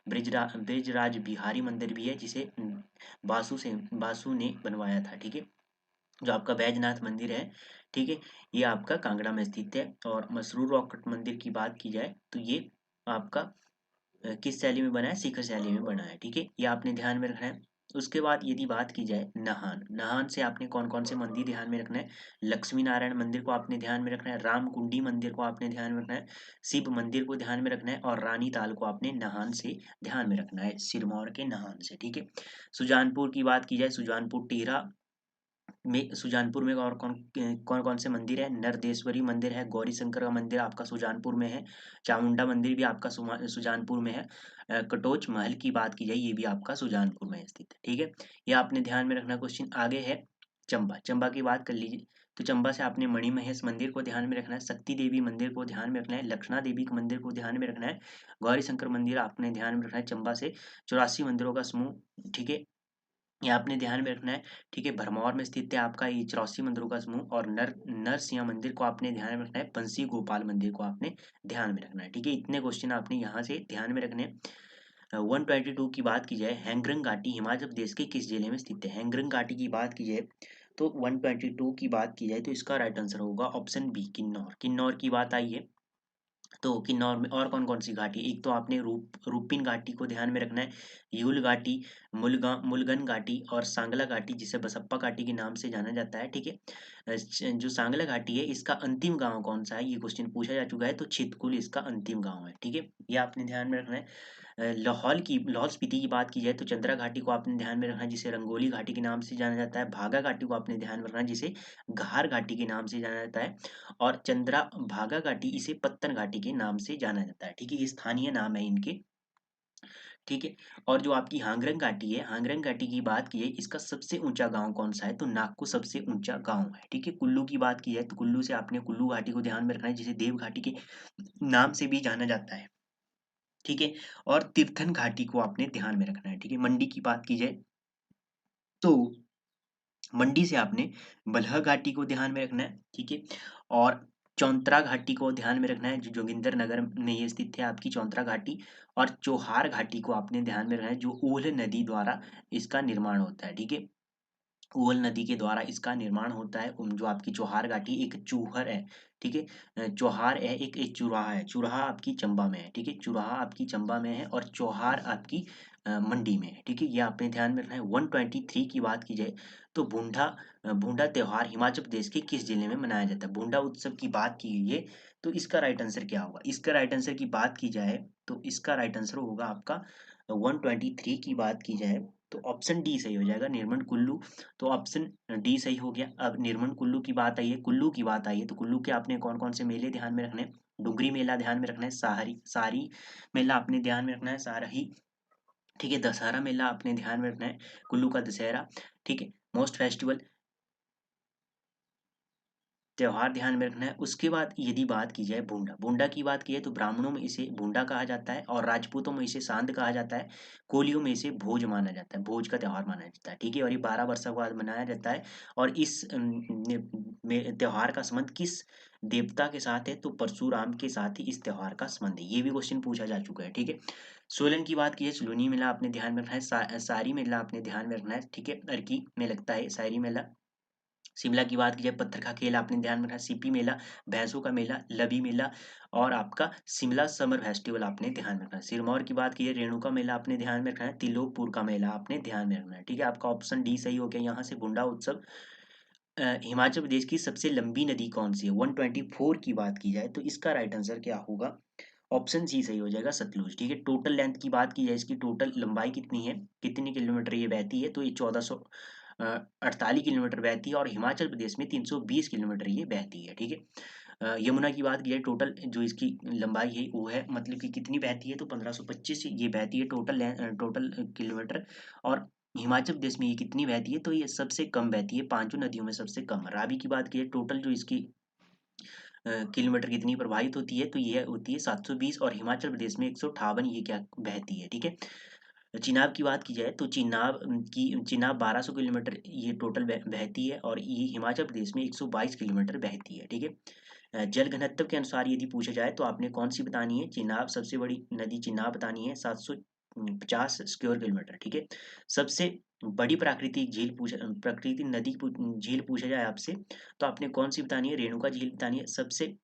ब्रिजराज बिहारी मंदिर भी है, जिसे बासु ने बनवाया था, ठीक है। जो आपका बैजनाथ मंदिर है, ठीक है, ये आपका कांगड़ा में स्थित है। और मसरूर रॉक कट मंदिर की बात की जाए तो ये आपका किस शैली में बना है, सिखर शैली में बना है, ठीक है, ये आपने ध्यान में रखना है। उसके बाद यदि बात की जाए नाहन, नाहन से आपने कौन कौन से मंदिर ध्यान में रखना है, लक्ष्मी नारायण मंदिर को आपने ध्यान में रखना है, राम कुंडी मंदिर को आपने ध्यान में रखना है, शिव मंदिर को ध्यान में रखना है, और रानी ताल को आपने नाहन से ध्यान में रखना है, सिरमौर के नाहन से, ठीक है। सुजानपुर की बात की जाए, सुजानपुर टिहरा में, सुजानपुर में और कौन कौन कौन से मंदिर है, नरदेश्वरी मंदिर है, गौरी शंकर का मंदिर आपका सुजानपुर में है, चामुंडा मंदिर भी आपका सुजानपुर में है, कटोच महल की बात की जाए, ये भी आपका सुजानपुर में स्थित है, ठीक है। ये आपने ध्यान में रखना। क्वेश्चन आगे है चंबा, चंबा की बात कर लीजिए। तो चंबा से आपने मणि महेश मंदिर को ध्यान में रखना है, शक्ति देवी मंदिर को ध्यान में रखना है, लक्षणा देवी के मंदिर को ध्यान में रखना है, गौरी शंकर मंदिर आपने ध्यान में रखना है। चंबा से 84 मंदिरों का समूह, ठीक है, ये आपने ध्यान में रखना है, ठीक है। भरमौर में स्थित है आपका ये 84 मंदिरों का समूह। और नरसिंह मंदिर को आपने ध्यान में रखना है, बंसी गोपाल मंदिर को आपने ध्यान में रखना है, ठीक है। इतने क्वेश्चन आपने यहाँ से ध्यान में रखने हैं। 122 की बात की जाए, हैंगरंग घाटी हिमाचल प्रदेश के किस जिले में स्थित है, हैंगरंग घाटी की बात की जाए तो 122 की बात की जाए तो इसका राइट आंसर होगा ऑप्शन बी, किन्नौर। किन्नौर की बात आई है, तो किन्नौर में और कौन कौन सी घाटी, एक तो आपने रूपिन घाटी को ध्यान में रखना है, यूल घाटी, मुलगन घाटी और सांगला घाटी, जिसे बसप्पा घाटी के नाम से जाना जाता है, ठीक है। जो सांगला घाटी है, इसका अंतिम गांव कौन सा है, ये क्वेश्चन पूछा जा चुका है, तो छितकुल इसका अंतिम गांव है, ठीक है। ये आपने ध्यान में रखना है। लाहौल स्पीति की बात की जाए तो चंद्रा घाटी को आपने ध्यान में रखना है, जिसे रंगोली घाटी के नाम से जाना जाता है। भागा घाटी को आपने ध्यान में रखना है, जिसे घार घाटी के नाम से जाना जाता है। और चंद्रा भागा घाटी, इसे पत्तन घाटी के नाम से जाना जाता है, ठीक है, ये स्थानीय नाम है इनके, ठीक है। और जो आपकी हांगरंग घाटी है, हांगरंग घाटी की बात की है, इसका सबसे ऊंचा गांव कौन सा है, तो नागको सबसे ऊंचा गांव है, ठीक है। कुल्लू की बात की है तो कुल्लू से आपने कुल्लू घाटी को ध्यान में रखना है, जिसे देव घाटी के नाम से भी जाना जाता है, ठीक है। और तीर्थन घाटी को आपने ध्यान में रखना है, ठीक है। मंडी की बात की जाए तो मंडी से आपने बलह घाटी को ध्यान में रखना है, ठीक है। और चौंतरा घाटी को ध्यान में रखना है, जो जोगिंदर नगर में ये स्थित है आपकी चौंतरा घाटी। और चोहार घाटी को आपने ध्यान में रखना है, जो ऊहल नदी द्वारा इसका निर्माण होता है, ठीक है। ऊहल नदी के द्वारा इसका निर्माण होता है। जो आपकी चोहार घाटी एक चूहर है, ठीक है। चोहार है एक चुराहा है, चुराहा आपकी चंबा में है, ठीक है, चुराहा आपकी चंबा में है और चोहार आपकी मंडी में है, ठीक है, ये आपने ध्यान में रखना है। 123 की बात की जाए तो भूंडा त्योहार हिमाचल प्रदेश के किस जिले में मनाया जाता है, भूंडा उत्सव की बात की गई है, तो इसका राइट आंसर क्या होगा। इसका राइट आंसर की बात की जाए तो इसका राइट आंसर होगा आपका 123 की बात की जाए तो ऑप्शन डी सही हो जाएगा, निर्मल कुल्लू। तो ऑप्शन डी सही हो गया। अब निर्मल कुल्लू की बात आई है, कुल्लू की बात आई है, तो कुल्लू के आपने कौन कौन से मेले ध्यान में रखने हैं? डुगरी मेला ध्यान में रखना है, सारी मेला आपने ध्यान में रखना है, सारही, ठीक है, दशहरा मेला आपने ध्यान में रखना है, कुल्लू का दशहरा, ठीक है, मोस्ट फेस्टिवल त्योहार ध्यान में रखना है। उसके बाद यदि बात की जाए भूंडा, भूंडा की बात की है तो ब्राह्मणों में इसे भूंडा कहा जाता है और राजपूतों में इसे सांद कहा जाता है, कोलियों में इसे भोज माना जाता है, भोज का त्योहार माना जाता है, ठीक है, और ये 12 वर्षों बाद मनाया जाता है। और इस त्योहार का संबंध किस देवता के साथ है? तो परशुराम के साथ ही इस त्योहार का संबंध है, ये भी क्वेश्चन पूछा जा चुका है, ठीक है। सोलन की बात की है, सलूनी मेला आपने ध्यान में रखना है, सारी मेला आपने ध्यान में रखना है, ठीक है, अर्की में लगता है सारी मेला। शिमला की बात की जाए, पत्थर का खेल आपने ध्यान में रखना है, सीपी मेला, भैंसों का मेला, लबी मेला और आपका शिमला समर फेस्टिवल आपने ध्यान में रखना है। सिरमौर की बात की है, रेणुका मेला आपने ध्यान में रखना है, तिलोकपुर का मेला आपने ध्यान में रखना है, ठीक है। आपका ऑप्शन डी सही हो गया यहाँ से, गुंडा उत्सव। हिमाचल प्रदेश की सबसे लंबी नदी कौन सी है? 124 की बात की जाए तो इसका राइट आंसर क्या होगा? ऑप्शन सी सही हो जाएगा, सतलुज, ठीक है। टोटल लेंथ की बात की जाए, इसकी टोटल लंबाई कितनी है, कितनी किलोमीटर ये बहती है? तो ये 1448 किलोमीटर बहती है और हिमाचल प्रदेश में 320 किलोमीटर ये बहती है, ठीक है। यमुना की बात की जाए, टोटल जो इसकी लंबाई है वो है, मतलब कि कितनी बहती है? तो 1525 ये बहती है टोटल टोटल किलोमीटर। और हिमाचल प्रदेश में ये कितनी बहती है? तो ये सबसे कम बहती है, पांचों नदियों में सबसे कम। रावी की बात की जाए, टोटल जो इसकी किलोमीटर कितनी प्रवाहित होती है? तो ये होती है 720 और हिमाचल प्रदेश में 158 ये क्या बहती है, ठीक है। चिनाब की बात की जाए तो चिनाब 1200 किलोमीटर ये टोटल बहती है और ये हिमाचल प्रदेश में 122 किलोमीटर बहती है, ठीक है। जल घनत्व के अनुसार यदि पूछा जाए तो आपने कौन सी बतानी है? चिनाब, सबसे बड़ी नदी चिनाब बतानी है, 750 स्क्वायर किलोमीटर, ठीक है। सबसे बड़ी प्राकृतिक झील प्राकृतिक नदी झील पूछा जाए आपसे तो आपने कौन सी बतानी है? रेणुका झील बतानी है। सबसे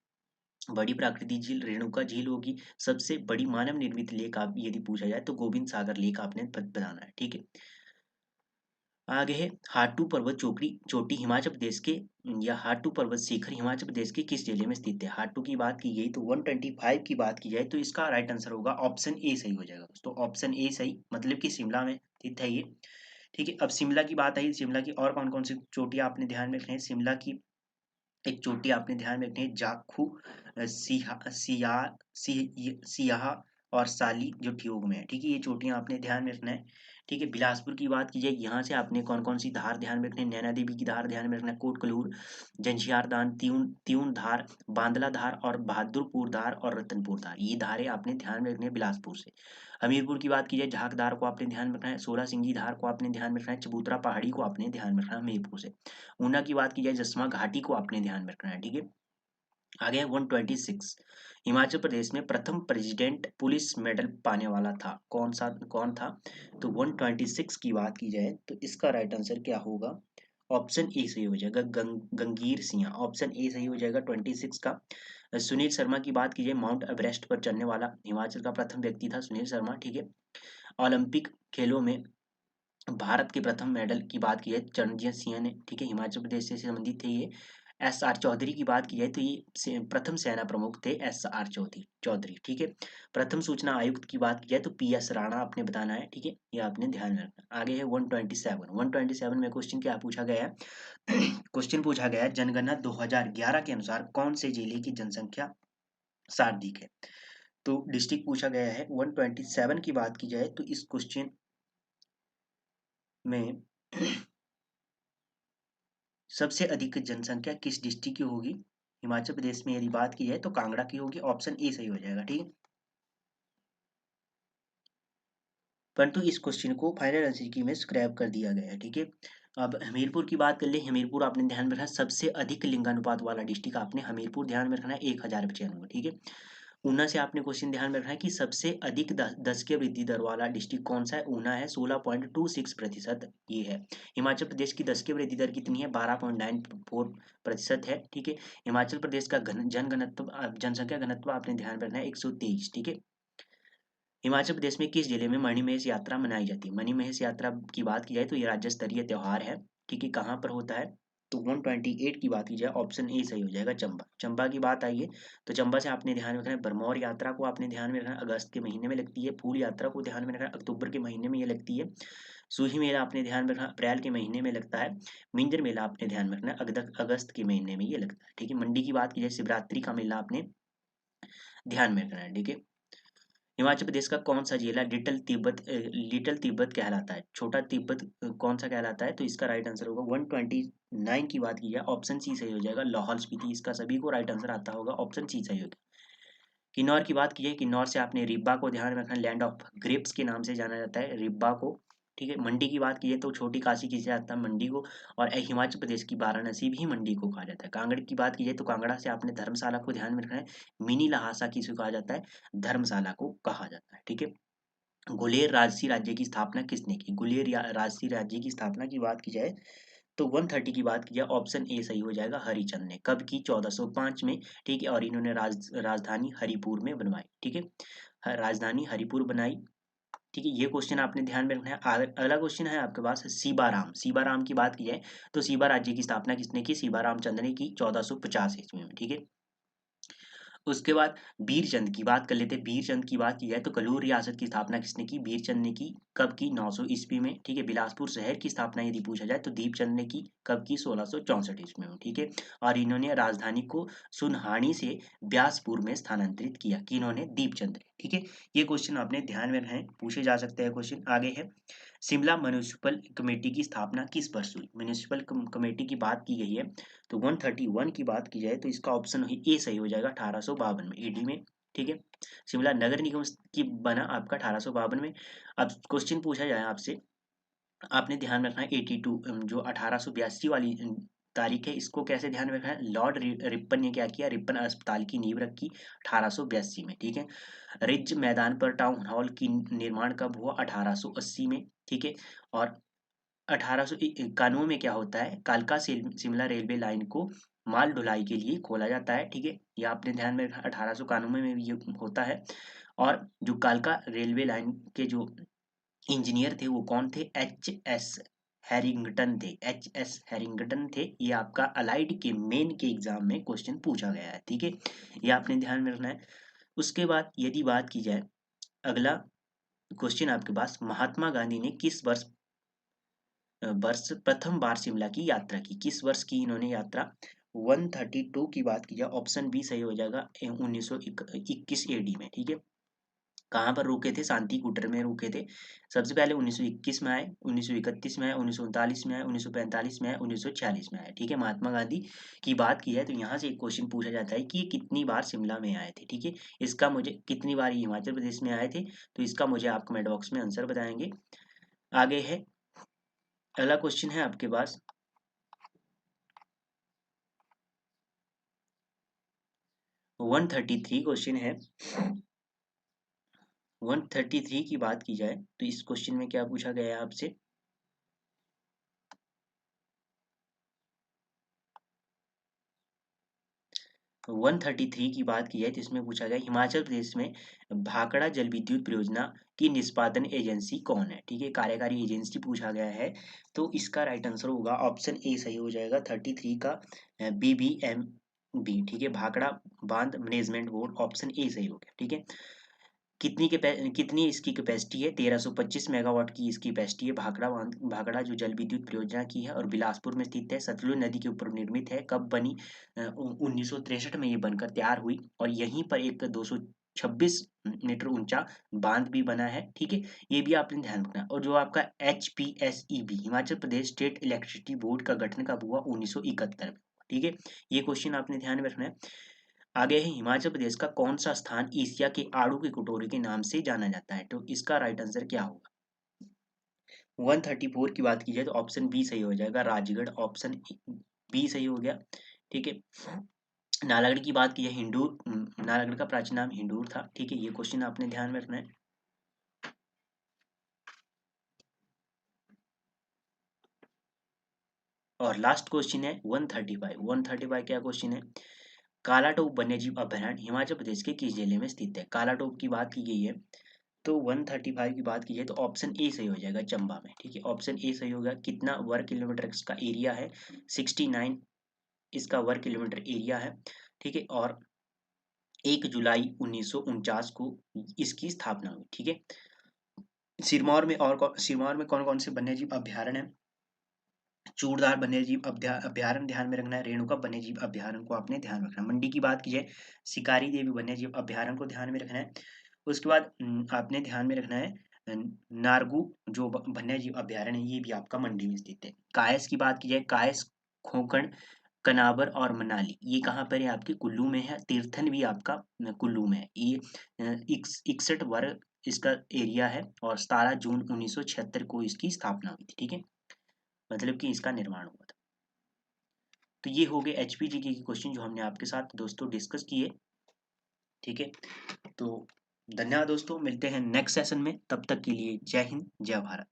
बड़ी प्राकृतिक झील रेणुका झील होगी। सबसे बड़ी मानव निर्मित लेक आप यदि पूछा जाए तो गोविंद सागर लेक आपने बताना है, ठीक है। आगे है हाटू पर्वत चोटी चोटी हिमाचल प्रदेश के या हाटू पर्वत शिखर हिमाचल प्रदेश के किस जिले में स्थित है? हाटू की बात की गई तो 125 की बात की जाए तो इसका राइट आंसर होगा ऑप्शन ए सही हो जाएगा दोस्तों। ऑप्शन ए सही, मतलब कि शिमला में स्थित है ये, ठीक है। अब शिमला की बात आई, शिमला की और कौन कौन सी चोटियां आपने ध्यान में रखनी है? शिमला की एक चोटी आपने ध्यान में रखनी है, जाखू, सिहा सिया सियाहा और साली जो ठियोग में है, ठीक है। ये चोटियां आपने ध्यान में रखना है, ठीक है। बिलासपुर की बात की जाए, यहाँ से आपने कौन कौन सी धार ध्यान में रखनी है? नैना देवी की धार ध्यान में रखना है, कोटकलूर, जंशियार दान, त्यून त्यून धार, बांदला धार और बहादुरपुर धार और रतनपुर धार, ये धारें आपने ध्यान में रखनी है बिलासपुर से। हमीरपुर की बात की जाए, झाक धार को आपने ध्यान में रखना है, सोलह सिंगी धार को आपने ध्यान में रखना है, चबूतरा पहाड़ी को आपने ध्यान में रखना है हमीरपुर से। ऊना की बात की जाए, जसवा घाटी को आपने ध्यान में रखना है, ठीक है। आगे है 126, हिमाचल प्रदेश में प्रथम प्रेसिडेंट पुलिस मेडल पाने वाला था, कौन था? तो 126 की बात की जाए तो इसका राइट आंसर क्या होगा? ऑप्शन ए सही हो जाएगा, गंगीर सिंह, ऑप्शन ए सही हो जाएगा 26 का। सुनील शर्मा की बात की जाए, माउंट एवरेस्ट पर चढ़ने वाला हिमाचल का प्रथम व्यक्ति था सुनील शर्मा, ठीक है। ओलंपिक खेलों में भारत के प्रथम मेडल की बात की जाए चरणजीत सिंह ने, ठीक है, हिमाचल प्रदेश से संबंधित थे ये। एस आर चौधरी की बात की जाए तो ये प्रथम सेना प्रमुख थे, एस आर चौधरी, ठीक है। प्रथम सूचना आयुक्त की बात की जाए तो पी एस राणा आपने बताना है, ठीक है, ये आपने ध्यान में रखना। आगे है 127 में क्वेश्चन क्या पूछा गया है? क्वेश्चन पूछा गया है, जनगणना 2011 के अनुसार कौन से जिले की जनसंख्या सर्वाधिक है? तो डिस्ट्रिक्ट पूछा गया है। 127 की बात की जाए तो इस क्वेश्चन में सबसे अधिक जनसंख्या किस डिस्ट्रिक्ट की होगी? हिमाचल प्रदेश में यदि बात की जाए तो कांगड़ा की होगी, ऑप्शन ए सही हो जाएगा, ठीक है। परंतु इस क्वेश्चन को फाइनल आंसर की में स्क्रैप कर दिया गया है, ठीक है। अब हमीरपुर की बात कर ले, हमीरपुर आपने ध्यान में रखना है, सबसे अधिक लिंगानुपात वाला डिस्ट्रिक्ट आपने हमीरपुर ध्यान में रखना है, 1095, ठीक है। ऊना से आपने क्वेश्चन ध्यान में रखना है कि सबसे अधिक दशकीय वृद्धि दर वाला डिस्ट्रिक्ट कौन सा है? ऊना है, 16.26% ये है। हिमाचल प्रदेश की दशकीय वृद्धि दर कितनी है? 12.94% है, ठीक है। हिमाचल प्रदेश का जनसंख्या घनत्व आपने ध्यान में रखना है 123, ठीक है। हिमाचल प्रदेश में किस जिले में मणिमहेश यात्रा मनाई जाती है? मणिमहेश यात्रा की बात की जाए तो ये राज्य स्तरीय त्योहार है, ठीक है। कहाँ पर होता है? तो 128 की बात की जाए ऑप्शन ए सही हो जाएगा चंबा। चंबा की बात आई है तो चंबा से आपने ध्यान में रखना है, भरमौर यात्रा को आपने ध्यान में रखना है, अगस्त के महीने में लगती है। फूल यात्रा को ध्यान में रखना है, अक्टूबर के महीने में ये लगती है। सूही मेला आपने ध्यान में रखना, अप्रैल के महीने में लगता है। मिंजर मेला आपने ध्यान में रखना है, अगस्त के महीने में ये लगता है। ठीक है, मंडी की बात की जाए शिवरात्रि का मेला आपने ध्यान में रखना है। ठीक है, हिमाचल प्रदेश का कौन सा जिला लिटिल तिब्बत कहलाता है, छोटा तिब्बत कौन सा कहलाता है, तो इसका राइट आंसर होगा 129 की बात की जाए ऑप्शन सी सही हो जाएगा, लाहौल स्पीति। इसका सभी को राइट आंसर आता होगा, ऑप्शन सी सही होगा। किन्नौर की बात की जाए, किन्नौर से आपने रिब्बा को ध्यान में रखना, लैंड ऑफ ग्रेप्स के नाम से जाना जाता है रिब्बा को। ठीक है, मंडी की बात की जाए तो छोटी काशी किसे जाता है, मंडी को। और हिमाचल प्रदेश की वाराणसी भी मंडी को कहा जाता है। कांगड़ की बात की जाए तो कांगड़ा से आपने धर्मशाला को ध्यान में रखना है, मिनी लहासा किसे कहा जाता है, धर्मशाला को कहा जाता है। ठीक है, गुलेर राजसी राज्य की स्थापना किसने की, राजसी राज्य की स्थापना की बात की जाए तो 130 की बात की जाए ऑप्शन ए सही हो जाएगा, हरिचंद ने। कब की, 1405 में। ठीक है, और इन्होंने राजधानी हरिपुर में बनवाई। ठीक है, राजधानी हरिपुर बनाई। ठीक है, ये क्वेश्चन आपने ध्यान में रखना है। अगला क्वेश्चन है आपके पास सीबाराम। सीबाराम की बात की जाए तो सीबा राज्य की स्थापना किसने की, सीबाराम चंद्र ने की 1450 ईस्वी में। ठीक है, उसके बाद बीरचंद की बात कर लेते हैं। बीरचंद की बात की जाए तो कलूर रियासत की स्थापना किसने की, बीरचंद ने की। कब की, 900 ईस्वी में। ठीक है, बिलासपुर शहर की स्थापना यदि पूछा जाए तो दीपचंद ने की। कब की, 1664 ईस्वी में। ठीक है, और इन्होंने राजधानी को सुनहानी से ब्यासपुर में स्थानांतरित किया, कि इन्होंने दीपचंद ने। ठीक है, ये क्वेश्चन आपने ध्यान में रखना है, पूछे जा सकते हैं क्वेश्चन। आगे है, शिमला म्यूनिसिपल कमेटी की स्थापना किस वर्ष हुई, म्यूनिसिपल कमेटी की बात की गई है तो 131 की बात की जाए तो इसका ऑप्शन ए सही हो जाएगा, 1852 में, एडी में। ठीक है, शिमला नगर निगम की बना आपका 1852 में। अब क्वेश्चन पूछा जाए आपसे, आपने ध्यान में रखना है 82 जो 1882 वाली तारीख है, इसको कैसे ध्यान में रखना है, लॉर्ड रिपन ने क्या किया, रिपन अस्पताल की नींव रखी 1882 में। ठीक है, रिज मैदान पर टाउन हॉल की निर्माण कब हुआ, 1880 में। ठीक है, और 1891 में क्या होता है, कालका शिमला रेलवे लाइन को माल ढुलाई के लिए खोला जाता है। ठीक है, ये आपने ध्यान में रखना, 1891 में ये होता है। और जो कालका रेलवे लाइन के जो इंजीनियर थे वो कौन थे, एच एस हैरिंगटन थे, एच एस हैरिंगटन थे। ये आपका अलाइड के मेन के एग्जाम में क्वेश्चन पूछा गया है। ठीक है, ये आपने ध्यान में रखना है। उसके बाद यदि बात की जाए, अगला क्वेश्चन आपके पास, महात्मा गांधी ने किस वर्ष प्रथम बार शिमला की यात्रा की, किस वर्ष की इन्होंने यात्रा, 132 की बात की जाए ऑप्शन बी सही हो जाएगा, 1921 एडी में। ठीक है, कहाँ पर रुके थे, शांति कूटर में रुके थे। सबसे पहले 1921 में आए, 1931 में आए, 1939 में आए, 1945 में आए, 1946 में आए। ठीक है, महात्मा गांधी की बात की है तो यहाँ से एक क्वेश्चन पूछा जाता है कि ये कितनी बार शिमला में आए थे। ठीक है, इसका मुझे कितनी बार ये हिमाचल प्रदेश में आए थे, तो इसका मुझे आप कमेंट बॉक्स में आंसर बताएंगे। आगे है, अगला क्वेश्चन है आपके पास, 133 क्वेश्चन है। 133 की बात की जाए तो इस क्वेश्चन में क्या पूछा गया है आपसे, 133 की बात की जाए तो इसमें पूछा गया हिमाचल प्रदेश में भाखड़ा जल विद्युत परियोजना की निष्पादन एजेंसी कौन है। ठीक है, कार्यकारी एजेंसी पूछा गया है तो इसका राइट आंसर होगा ऑप्शन ए सही हो जाएगा, 33 का BBMB। ठीक है, भाखड़ा बांध मैनेजमेंट बोर्ड, ऑप्शन ए सही हो गया। ठीक है, कितनी इसकी कैपेसिटी है, 1325 मेगावाट की इसकी कैपेसिटी है। भाखड़ा जो जल विद्युत परियोजना की है और बिलासपुर में स्थित है, सतलुज नदी के ऊपर निर्मित है। कब बनी, 1963 में ये बनकर तैयार हुई और यहीं पर एक 226 मीटर ऊंचा बांध भी बना है। ठीक है, ये भी आपने ध्यान रखना है। और जो आपका HPSEB Himachal Pradesh state electricity board का गठन कब हुआ, 1971 में। ठीक है, ये क्वेश्चन आपने ध्यान में रखना है। आगे है, हिमाचल प्रदेश का कौन सा स्थान एशिया के आड़ू की कटोरी के नाम से जाना जाता है, तो इसका राइट आंसर क्या होगा। 134 की बात की जाए तो ऑप्शन बी सही हो जाएगा, राजगढ़, ऑप्शन बी सही हो गया। ठीक है, नालागढ़ की बात की जाए, हिंदूर, नालागढ़ का प्राचीन नाम हिंदूर था। ठीक है, ये क्वेश्चन आपने ध्यान में रखना है। और लास्ट क्वेश्चन है 135। 135 क्या क्वेश्चन है, कालाटोप वन्यजीव अभयारण्य हिमाचल प्रदेश के किस जिले में स्थित है। कालाटोप की बात की गई है तो 135 की बात की जाए तो ऑप्शन ए सही हो जाएगा चंबा में। ठीक है, ऑप्शन ए सही होगा। कितना वर्ग किलोमीटर इसका एरिया है? 69 इसका वर्ग किलोमीटर एरिया है। ठीक है, और 1 जुलाई 1949 को इसकी स्थापना हुई। ठीक है, सिरमौर में कौन कौन से वन्यजीव अभ्यारण्य है? चूड़दार वन्यजीव अभ्यारण्य ध्यान में रखना है। रेणुका वन्यजीव अभ्यारण्य को आपने ध्यान में रखना है। मंडी की बात की जाए, शिकारी देवी वन्यजीव अभ्यारण्य को ध्यान में रखना है। उसके बाद आपने ध्यान में रखना है नारगू जो वन्यजीव अभ्यारण्य है, ये भी आपका मंडी में स्थित है। कायस की बात की जाए, कायस, खोकड़, कनावर और मनाली ये कहाँ पर है? आपके कुल्लू में है। तीर्थन भी आपका कुल्लू में है। ये 61 वर्ग इसका एरिया है और 17 जून 1976 को इसकी स्थापना हुई थी। ठीक है, मतलब कि इसका निर्माण हुआ था। तो ये हो गए एचपीजीके के क्वेश्चन जो हमने आपके साथ दोस्तों डिस्कस किए। ठीक है, तो धन्यवाद दोस्तों, मिलते हैं नेक्स्ट सेशन में। तब तक के लिए जय हिंद, जय भारत।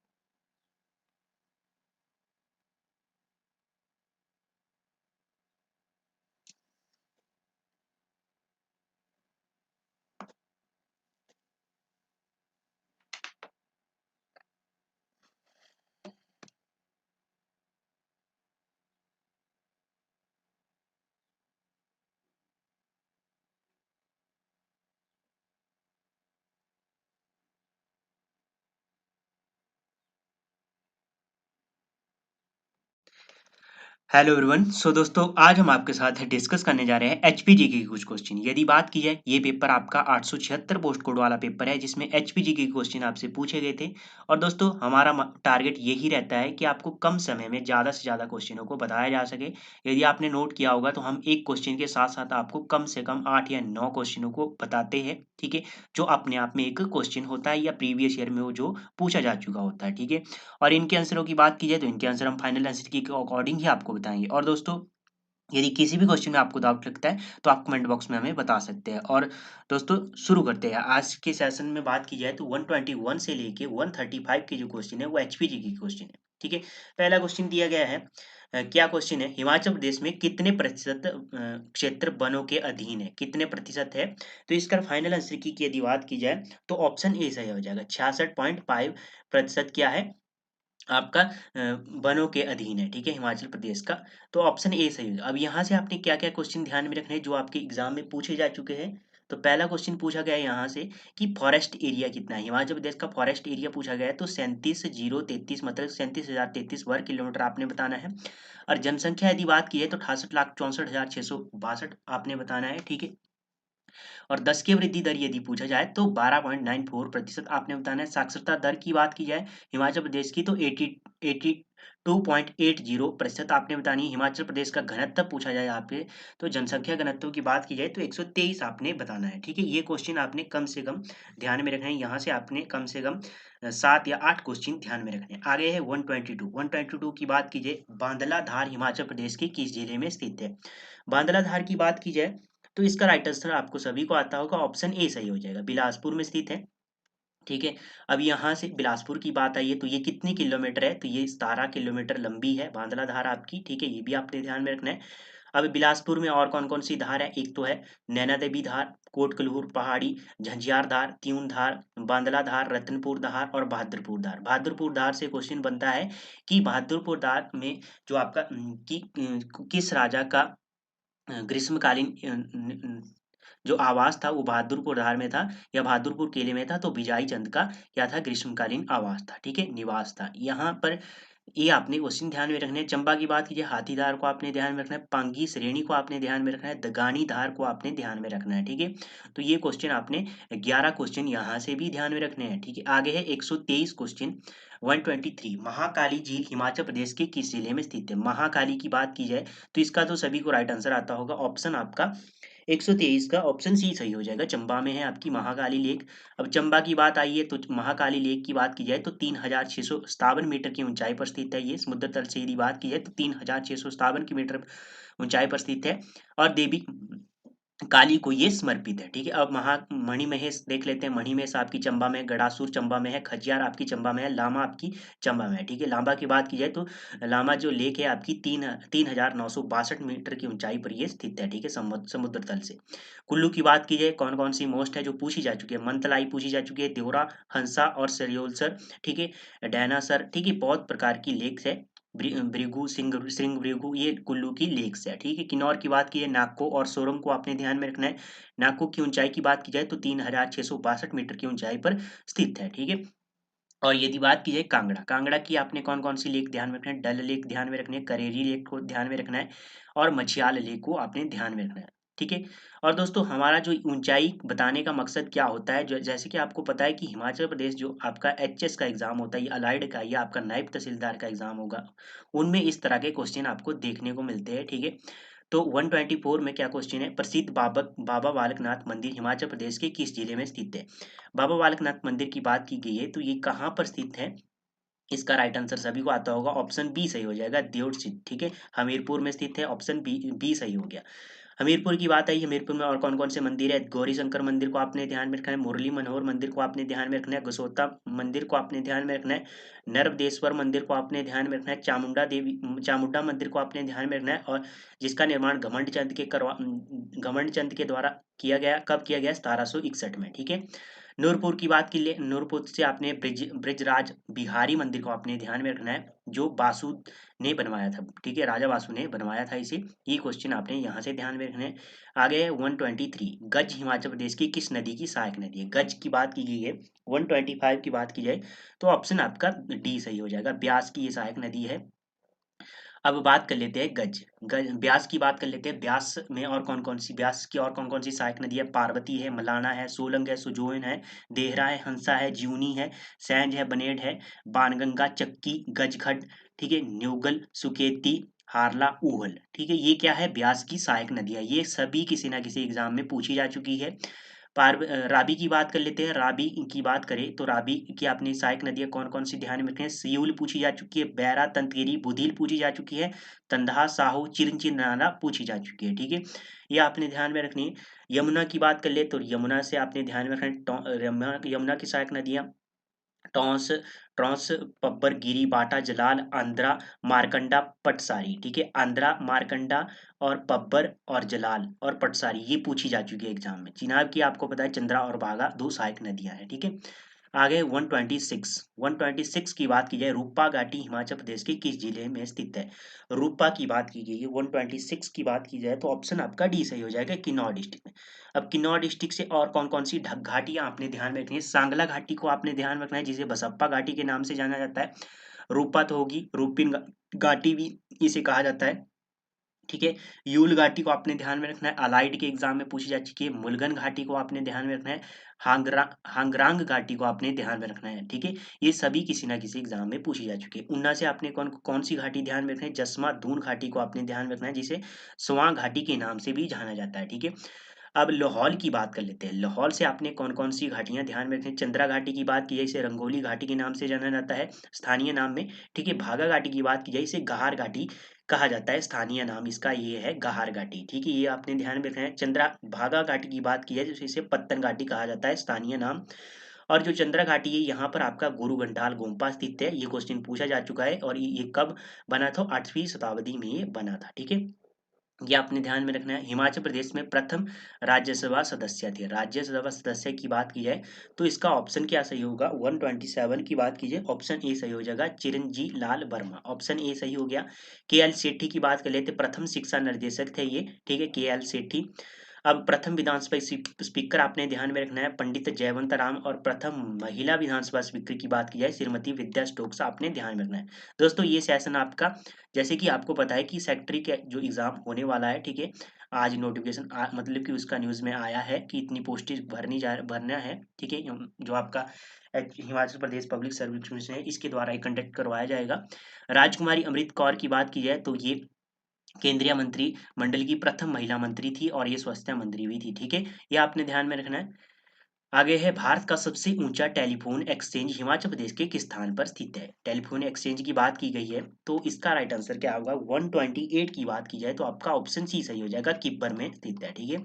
Hello everyone. सो दोस्तों, आज हम आपके साथ डिस्कस करने जा रहे हैं एचपीजीके के कुछ क्वेश्चन। यदि बात की जाए, ये पेपर आपका 876 पोस्ट कोड वाला पेपर है जिसमें एचपीजीके के क्वेश्चन आपसे पूछे गए थे। और दोस्तों, हमारा टारगेट यही रहता है कि आपको कम समय में ज़्यादा से ज़्यादा क्वेश्चनों को बताया जा सके। यदि आपने नोट किया होगा तो हम एक क्वेश्चन के साथ साथ आपको कम से कम 8 या 9 क्वेश्चनों को बताते हैं। ठीक है, जो अपने आप में एक क्वेश्चन होता है या प्रीवियस ईयर में वो जो पूछा जा चुका होता है। ठीक है, और इनके आंसरों की बात की जाए तो इनके आंसर हम फाइनल आंसर के अकॉर्डिंग ही आपको बताएंगे। और दोस्तों, यदि किसी भी क्वेश्चन में आपको डाउट लगता है तो आप कमेंट बॉक्स में हमें बता सकते हैं। और दोस्तों, शुरू करते हैं। आज के सेशन में बात की जाए तो 121 से लेके 135 के जो क्वेश्चन है वो एचपीजी के क्वेश्चन है। ठीक है, पहला क्वेश्चन दिया गया है। क्या क्वेश्चन है? हिमाचल प्रदेश में कितने प्रतिशत क्षेत्र वनों के अधीन है? कितने प्रतिशत है? तो इसका फाइनल आंसर की यदि बात की जाए तो ऑप्शन ए सही हो जाएगा। 66.5% क्या है आपका वनों के अधीन है। ठीक है, हिमाचल प्रदेश का। तो ऑप्शन ए सही होगा। अब यहाँ से आपने क्या क्या क्वेश्चन ध्यान में रखने हैं जो आपके एग्जाम में पूछे जा चुके हैं। तो पहला क्वेश्चन पूछा गया है यहाँ से कि फॉरेस्ट एरिया कितना है। हिमाचल प्रदेश का फॉरेस्ट एरिया पूछा गया है, तो 37,033 मतलब 37,033 वर्ग किलोमीटर आपने बताना है। और जनसंख्या यदि बात की जाए तो 68,64,662 आपने बताना है। ठीक है, और 10 की वृद्धि दर यदि पूछा जाए तो 12.94% आपने बताना है। साक्षरता दर की बात की जाए हिमाचल प्रदेश की तो 82.80% आपने बतानी है। हिमाचल प्रदेश का घनत्व पूछा जाए यहाँ पे तो जनसंख्या घनत्व की बात की जाए तो 123 आपने बताना है। ठीक है, ये क्वेश्चन आपने कम से कम ध्यान में रखना है। यहाँ से आपने कम से कम 7 या 8 क्वेश्चन ध्यान में रखने हैं। आगे है 122 की बात की जाए, बांदला धार हिमाचल प्रदेश के किस जिले में स्थित है? बांदला धार की बात की जाए तो इसका राइट आंसर आपको सभी को आता होगा, ऑप्शन ए सही हो जाएगा। बिलासपुर में स्थित है। ठीक है, अब यहाँ से बिलासपुर की बात आई है तो ये कितनी किलोमीटर है? तो ये 17 किलोमीटर लंबी है बांदला धार आपकी। ठीक है, ये भी आपने ध्यान में रखना है। अब बिलासपुर में और कौन कौन सी धार है? एक तो है नैना देवी धार, कोटकलूर पहाड़ी, झंझियार धार, त्यून धार, बांदला धार, रतनपुर धार और बहादुरपुर धार। बहादुरपुर धार से क्वेश्चन बनता है कि बहादुरपुर धार में जो आपका किस राजा का ग्रीष्मकालीन जो आवास था वो बहादुरपुर धार में था या बहादुरपुर किले में था? तो बिजाई चंद का क्या था? ग्रीष्मकालीन आवास था। ठीक है, निवास था। यहाँ पर ये आपने क्वेश्चन ध्यान में रखने हैं। चंबा की बात कीजिए, हाथीदार को आपने ध्यान में रखना है। पांगी श्रेणी को आपने ध्यान में रखना है। दगानी धार को आपने ध्यान में रखना है। ठीक है, तो ये क्वेश्चन आपने 11 क्वेश्चन यहाँ से भी ध्यान में रखने हैं। ठीक है, आगे है 123 क्वेश्चन 123। महाकाली झील हिमाचल प्रदेश के किस जिले में स्थित है? महाकाली की बात की जाए तो इसका तो सभी को राइट आंसर आता होगा। ऑप्शन आपका 123 का ऑप्शन सी सही हो जाएगा। चंबा में है आपकी महाकाली लेक। अब चंबा की बात आई है तो महाकाली लेक की बात की जाए तो 3,657 मीटर की ऊंचाई पर स्थित है। ये समुद्र तल से यदि बात की जाए तो 3,657 की मीटर ऊंचाई पर स्थित है। और देवी काली को ये समर्पित है, ठीक है। अब मणिमहेश देख लेते हैं। मणिमहेश आपकी चंबा में है, गडासुर चंबा में है, खजियार आपकी चंबा में है, लामा आपकी चंबा में है, ठीक है। लांबा की बात की जाए तो लामा जो लेक है आपकी 3,962 मीटर की ऊंचाई पर ये स्थित है, ठीक है, समुद्र तल से। कुल्लू की बात की जाए, कौन कौन सी मोस्ट है जो पूछी जा चुकी है, मंतलाई पूछी जा चुकी है, देवरा, हंसा और सरयोलसर, ठीक है, डैनासर, ठीक है, बहुत प्रकार की लेक्स है। भृगु सिंह भृगु ये कुल्लू की लेक्स है, ठीक है। किन्नौर की बात की है, नाको और सोरम को आपने ध्यान में रखना है। नाको की ऊंचाई की बात की जाए तो 3,662 मीटर की ऊंचाई पर स्थित है, ठीक है। और यदि बात की जाए कांगड़ा, कांगड़ा की आपने कौन कौन सी लेक ध्यान में रखना है, डल लेक ध्यान में रखनी है, करेरी लेक को ध्यान में रखना है और मछियाल लेक को आपने ध्यान में रखना है, ठीक है। और दोस्तों हमारा जो ऊंचाई बताने का मकसद क्या होता है, जो जैसे कि आपको पता है कि हिमाचल प्रदेश जो आपका एचएस का एग्जाम होता है, ये अलाइड का या आपका नायब तहसीलदार का एग्जाम होगा, उनमें इस तरह के क्वेश्चन आपको देखने को मिलते हैं, ठीक है। तो 124 में क्या क्वेश्चन है, प्रसिद्ध बाबा बालकनाथ मंदिर हिमाचल प्रदेश के किस जिले में स्थित है। बाबा बालकनाथ मंदिर की बात की गई है तो ये कहाँ पर स्थित है, इसका राइट आंसर सभी को आता होगा, ऑप्शन बी सही हो जाएगा, देउर स्थित, ठीक है, हमीरपुर में स्थित है, ऑप्शन बी बी सही हो गया। हमीरपुर की बात आई, हमीरपुर में और कौन कौन से मंदिर है, गौरी शंकर मंदिर को आपने ध्यान में रखना है, मुरली मनोहर मंदिर को आपने ध्यान में रखना है, गसोता मंदिर को आपने ध्यान में रखना है, नर्मदेश्वर मंदिर को आपने ध्यान में रखना है, चामुंडा मंदिर को आपने ध्यान में रखना है, और जिसका निर्माण घमंड चंद के द्वारा किया गया, कब किया गया, 1761 में, ठीक है। नूरपुर की बात की ले, नूरपुर से आपने ब्रिजराज बिहारी मंदिर को आपने ध्यान में रखना है, जो बासु ने बनवाया था, ठीक है, राजा बासु ने बनवाया था इसे, ये क्वेश्चन आपने यहाँ से ध्यान में रखना है। आगे है 123, गज हिमाचल प्रदेश की किस नदी की सहायक नदी है, गज की बात की गई है। 125 की बात की जाए तो ऑप्शन आपका डी सही हो जाएगा, ब्यास की ये सहायक नदी है। अब बात कर लेते हैं ब्यास की बात कर लेते हैं, ब्यास की और कौन कौन सी सहायक नदी है, पार्वती है, मलाना है, सोलंग है, सुजोन है, देहरा है, हंसा है, जीवनी है, सैंज है, बनेड है, बाणगंगा, चक्की, गजखड, ठीक है, न्यूगल, सुकेती, हारला, ऊहल, ठीक है। ये क्या है, ब्यास की सहायक नदियां, ये सभी किसी ना किसी एग्जाम में पूछी जा चुकी है। राबी की बात कर लेते हैं, राबी की बात करें तो राबी की अपनी सहायक नदियां कौन कौन सी ध्यान में रखें, सियूल पूछी जा चुकी है, बैरा, तंतेरी, बुधिल पूछी जा चुकी है, तंदहा, साहू, चिरचिरनाला पूछी जा चुकी है, ठीक है, ये आपने ध्यान में रखनी है। यमुना की बात कर ले तो यमुना से आपने ध्यान में रखना है, यमुना की सहायक नदियां टॉस ट्रॉस, पब्बर, गिरी, बाटा, जलाल, आंध्रा, मारकंडा, पटसारी, ठीक है, आंध्रा, मारकंडा और पब्बर और जलाल और पटसारी ये पूछी जा चुकी है एग्जाम में। चिनाब की आपको पता है चंद्रा और बागा दो सहायक नदियां हैं, ठीक है। आगे 126 की बात की जाए, रूपा घाटी हिमाचल प्रदेश के किस जिले में स्थित है, रूपा की बात की गई है। 126 की बात की जाए तो ऑप्शन आपका डी सही हो जाएगा, किन्नौर डिस्ट्रिक्ट में। अब किन्नौर डिस्ट्रिक्ट से और कौन कौन सी घाटियां आपने ध्यान में रखनी है, सांगला घाटी को आपने ध्यान में रखना है, जिसे बसप्पा घाटी के नाम से जाना जाता है। रूपा तो होगी, घाटी भी इसे कहा जाता है, ठीक है। यूल घाटी को आपने ध्यान में रखना है, अलाइड के एग्जाम में पूछी जा चुकी है। मुलगन घाटी को आपने ध्यान में रखना है, हांगरांग घाटी को आपने ध्यान में रखना है, ठीक है। ये सभी किसी ना किसी एग्जाम में पूछी जा चुकी है। उन्ना से आपने कौन कौन सी घाटी ध्यान में रखना है, जसमा दून घाटी को आपने ध्यान में रखना है, जिसे स्वां घाटी के नाम से भी जाना जाता है, ठीक है। अब लाहौल की बात कर लेते हैं, लाहौल से आपने कौन कौन सी घाटियां ध्यान में रखें, चंद्रा घाटी की बात की जाए इसे रंगोली घाटी के नाम से जाना जाता है स्थानीय नाम में, ठीक है। भागा घाटी की बात की जाए इसे गहार घाटी कहा जाता है, स्थानीय नाम इसका ये है गहार घाटी, ठीक है, ये आपने ध्यान में रखना है। चंद्रा भागा घाटी की बात की जाए तो इसे पत्तन घाटी कहा जाता है, स्थानीय नाम। और जो चंद्रा घाटी है यहाँ पर आपका गुरु घंटाल गोम्पा स्थित है, ये क्वेश्चन पूछा जा चुका है और ये कब बना था, 8वीं शताब्दी में ये बना था, ठीक है। ये आपने ध्यान में रखना है। हिमाचल प्रदेश में प्रथम राज्यसभा सदस्य थे, राज्यसभा सदस्य की बात की जाए तो इसका ऑप्शन क्या सही होगा, 127 की बात कीजिए, ऑप्शन ए सही हो जाएगा, चिरंजी लाल वर्मा, ऑप्शन ए सही हो गया। के एल सेठी की बात कर लेते, प्रथम शिक्षा निर्देशक थे ये, ठीक है, के एल सेठी। अब प्रथम विधानसभा स्पीकर आपने ध्यान में रखना है, पंडित जयवंत राम, और प्रथम महिला विधानसभा स्पीकर की बात की जाए श्रीमती विद्या स्टोक्स आपने ध्यान में रखना है। दोस्तों ये सेशन आपका, जैसे कि आपको पता है कि सेक्रेटरी के जो एग्जाम होने वाला है, ठीक है, आज नोटिफिकेशन मतलब कि उसका न्यूज में आया है कि इतनी पोस्टें भरना है, ठीक है, जो आपका Himachal Pradesh public service commission है इसके द्वारा ही कंडक्ट करवाया जाएगा। राजकुमारी अमृत कौर की बात की जाए तो ये केंद्रीय मंत्री मंडल की प्रथम महिला मंत्री थी और ये स्वच्छता मंत्री भी थी, ठीक है, ये आपने ध्यान में रखना है। आगे है, भारत का सबसे ऊंचा टेलीफोन एक्सचेंज हिमाचल प्रदेश के किस स्थान पर स्थित है, टेलीफोन एक्सचेंज की बात की गई है तो इसका राइट आंसर क्या होगा, 128 की बात की जाए तो आपका ऑप्शन सी सही हो जाएगा, किब्बर में स्थित है, ठीक है।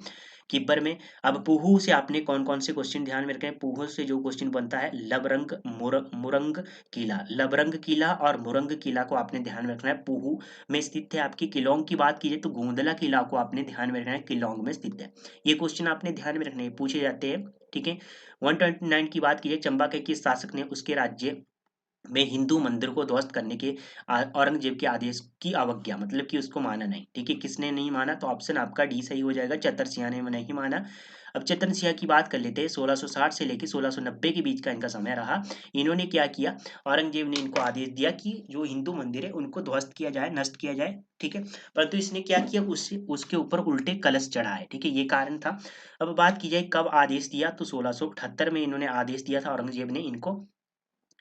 किब्बर में। अब पुहू से आपने कौन कौन से क्वेश्चन ध्यान में रखे हैं? पुहू से जो क्वेश्चन बनता है लबरंग मुरंग किला, लबरंग किला और मुरंग किला को आपने ध्यान में रखना है। पुहू में स्थित है। आपकी किलोंग की बात कीजिए तो गोंदला किला को आपने ध्यान में रखना है, किलोंग में स्थित है। ये क्वेश्चन आपने ध्यान में रखने पूछे जाते हैं। ठीक है। 129 की बात कीजिए, चंबा के किस शासक ने उसके राज्य में हिंदू मंदिर को ध्वस्त करने के औरंगजेब के आदेश की अवज्ञा, मतलब कि उसको माना नहीं। ठीक है, किसने नहीं माना? तो ऑप्शन आपका डी सही हो जाएगा, चतरसिंह ने नहीं माना। अब चतरसिंह की बात कर लेते हैं। 1660 से लेकर 1690 के बीच का इनका समय रहा। इन्होंने क्या किया? औरंगजेब ने इनको आदेश दिया कि जो हिंदू मंदिर है उनको ध्वस्त किया जाए, नष्ट किया जाए। ठीक है, परंतु इसने क्या किया? उसके ऊपर उल्टे कलश चढ़ाए। ठीक है, ये कारण था। अब बात की जाए कब आदेश दिया, तो 1678 में इन्होंने आदेश दिया था औरंगजेब ने इनको।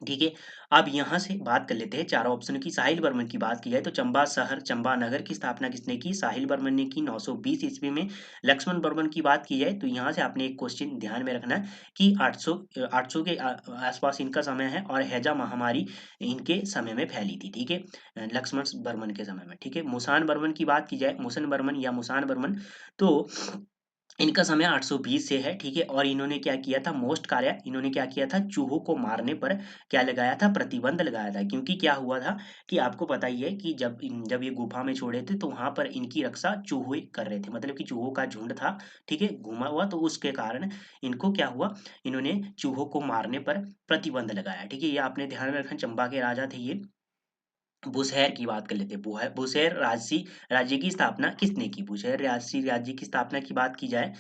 ठीक है। अब यहाँ से बात कर लेते हैं चारों ऑप्शन की। साहिल वर्मन की बात की जाए तो चंबा शहर, चंबा नगर की स्थापना किसने की? साहिल वर्मन ने की 920 ईस्वी में। लक्ष्मण वर्मन की बात की जाए तो यहाँ से आपने एक क्वेश्चन ध्यान में रखना है कि 800 के आसपास इनका समय है और हैजा महामारी इनके समय में फैली थी। ठीक है, लक्ष्मण वर्मन के समय में। ठीक है, मुसान वर्मन की बात की जाए, मुसन वर्मन या मुसान वर्मन, तो इनका समय 820 से है। ठीक है, और इन्होंने क्या किया था? मोस्ट कार्य इन्होंने क्या किया था? चूहों को मारने पर क्या लगाया था? प्रतिबंध लगाया था। क्योंकि क्या हुआ था कि आपको पता ही है कि जब ये गुफा में छोड़े थे तो वहां पर इनकी रक्षा चूहे कर रहे थे, मतलब कि चूहों का झुंड था। ठीक है, घुमा हुआ, तो उसके कारण इनको क्या हुआ? इन्होंने चूहों को मारने पर प्रतिबंध लगाया। ठीक है, ये आपने ध्यान में रखना। चंबा के राजा थे ये। बुशहर की बात कर लेते हैं। बुशहर राजसी राज्य की स्थापना किसने की? बुशहर राजसी राज्य की स्थापना की बात की जाए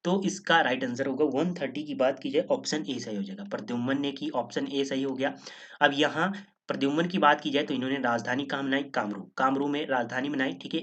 तो इसका राइट आंसर होगा 130 की बात की जाए, ऑप्शन ए सही हो जाएगा। प्रद्युम्न ने की, ऑप्शन ए सही हो गया। अब यहाँ प्रद्युम्न की बात की जाए तो इन्होंने राजधानी कहाँ बनाई? कामरू, कामरू में राजधानी बनाई। ठीक है,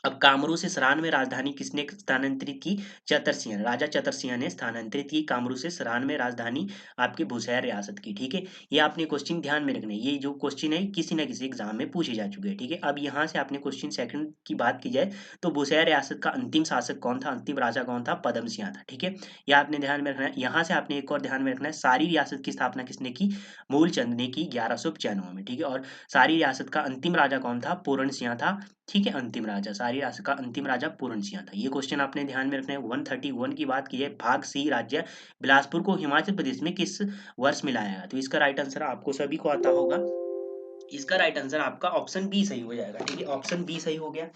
अब कामरू से सरान में राजधानी किसने स्थानांतरित की? चतरसिंह, राजा चतरसिंह ने स्थानांतरित की कामरू से सरान में राजधानी आपके बुशहर रियासत की। ठीक है, ये आपने क्वेश्चन ध्यान में रखना है। ये जो क्वेश्चन है किसी न किसी एग्जाम में पूछे जा चुके हैं। ठीक है, अब यहाँ से आपने क्वेश्चन सेकंड की बात की जाए तो बुशहर रियासत का अंतिम शासक कौन था? अंतिम राजा कौन था? पदम सिंह था। ठीक है, ये आपने ध्यान में रखना है। यहाँ से आपने एक और ध्यान में रखना है, सारी रियासत की स्थापना किसने की? मूलचंद ने की 1195 में। ठीक है, और सारी रियासत का अंतिम राजा कौन था? पूर्ण सिंह था। ठीक है, अंतिम राजा, सारी राशि का अंतिम राजा पूर्ण सिंह था। ये क्वेश्चन आपने ध्यान में रखना है। 131 की बात की है, भाग सी राज्य बिलासपुर को हिमाचल प्रदेश में किस वर्ष में लाया गया? तो इसका राइट आंसर आपको सभी को आता होगा। इसका राइट आंसर आपका ऑप्शन बी सही हो जाएगा। ठीक है, ऑप्शन बी सही हो गया।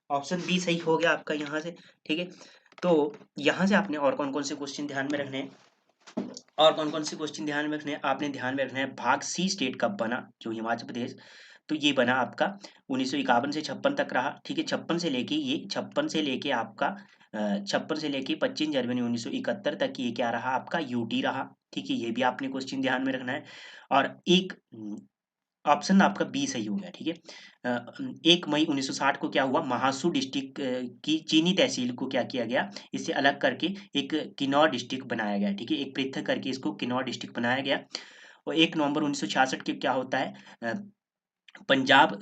ऑप्शन बी सही हो गया आपका यहाँ से। ठीक है, तो यहाँ से आपने और कौन कौन से क्वेश्चन ध्यान में रखने हैं? और कौन कौन से क्वेश्चन ध्यान में रखने हैं? आपने ध्यान में रखना है भाग सी स्टेट कब बना, जो हिमाचल प्रदेश, तो ये बना आपका 1951 से 56 तक रहा। ठीक है, 56 से लेके आपका 56 से लेके 25 जनवरी 1971 तक ये क्या रहा? आपका यूटी रहा। ठीक है, ये भी आपने क्वेश्चन ध्यान में रखना है। और एक ऑप्शन आपका बी सही हो गया। ठीक है, 1 मई 1960 को क्या हुआ? महासू डिस्ट्रिक्ट की चीनी तहसील को क्या किया गया? इसे अलग करके एक किन्नौर डिस्ट्रिक्ट बनाया गया। ठीक है, एक पृथक करके इसको किन्नौर डिस्ट्रिक्ट बनाया गया। और 1 नवंबर 1966 के क्या होता है? पंजाब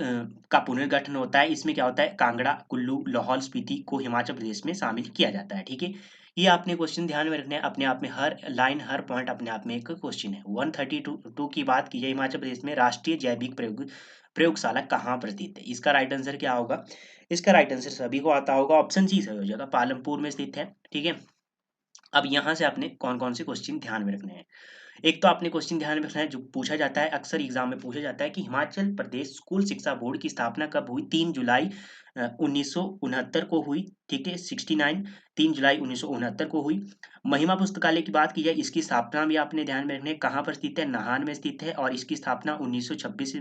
का पुनर्गठन होता है। इसमें क्या होता है? कांगड़ा, कुल्लू, लाहौल स्पीति को हिमाचल प्रदेश में शामिल किया जाता है। ठीक है, ये आपने क्वेश्चन ध्यान में रखना है। अपने आप में हर लाइन, हर पॉइंट अपने आप में एक क्वेश्चन है। 132 की बात की जाए, हिमाचल प्रदेश में राष्ट्रीय जैविक प्रयोगशाला कहाँ पर स्थित है? इसका राइट आंसर क्या होगा? इसका राइट आंसर सभी को आता होगा, ऑप्शन सी सही हो जाएगा, पालमपुर में स्थित है। ठीक है, अब यहाँ से आपने कौन कौन से क्वेश्चन ध्यान में रखने हैं? एक तो आपने क्वेश्चन ध्यान में रखना है, जो पूछा जाता है अक्सर एग्जाम में पूछा जाता है कि हिमाचल प्रदेश स्कूल शिक्षा बोर्ड की स्थापना कब हुई? 3 जुलाई 1969 को हुई। ठीक है, 69, 3 जुलाई 1969 को हुई। महिमा पुस्तकालय की बात की जाए, इसकी स्थापना भी आपने ध्यान में रखना है। कहाँ पर स्थित है? नाहन में स्थित है, और इसकी स्थापना 1926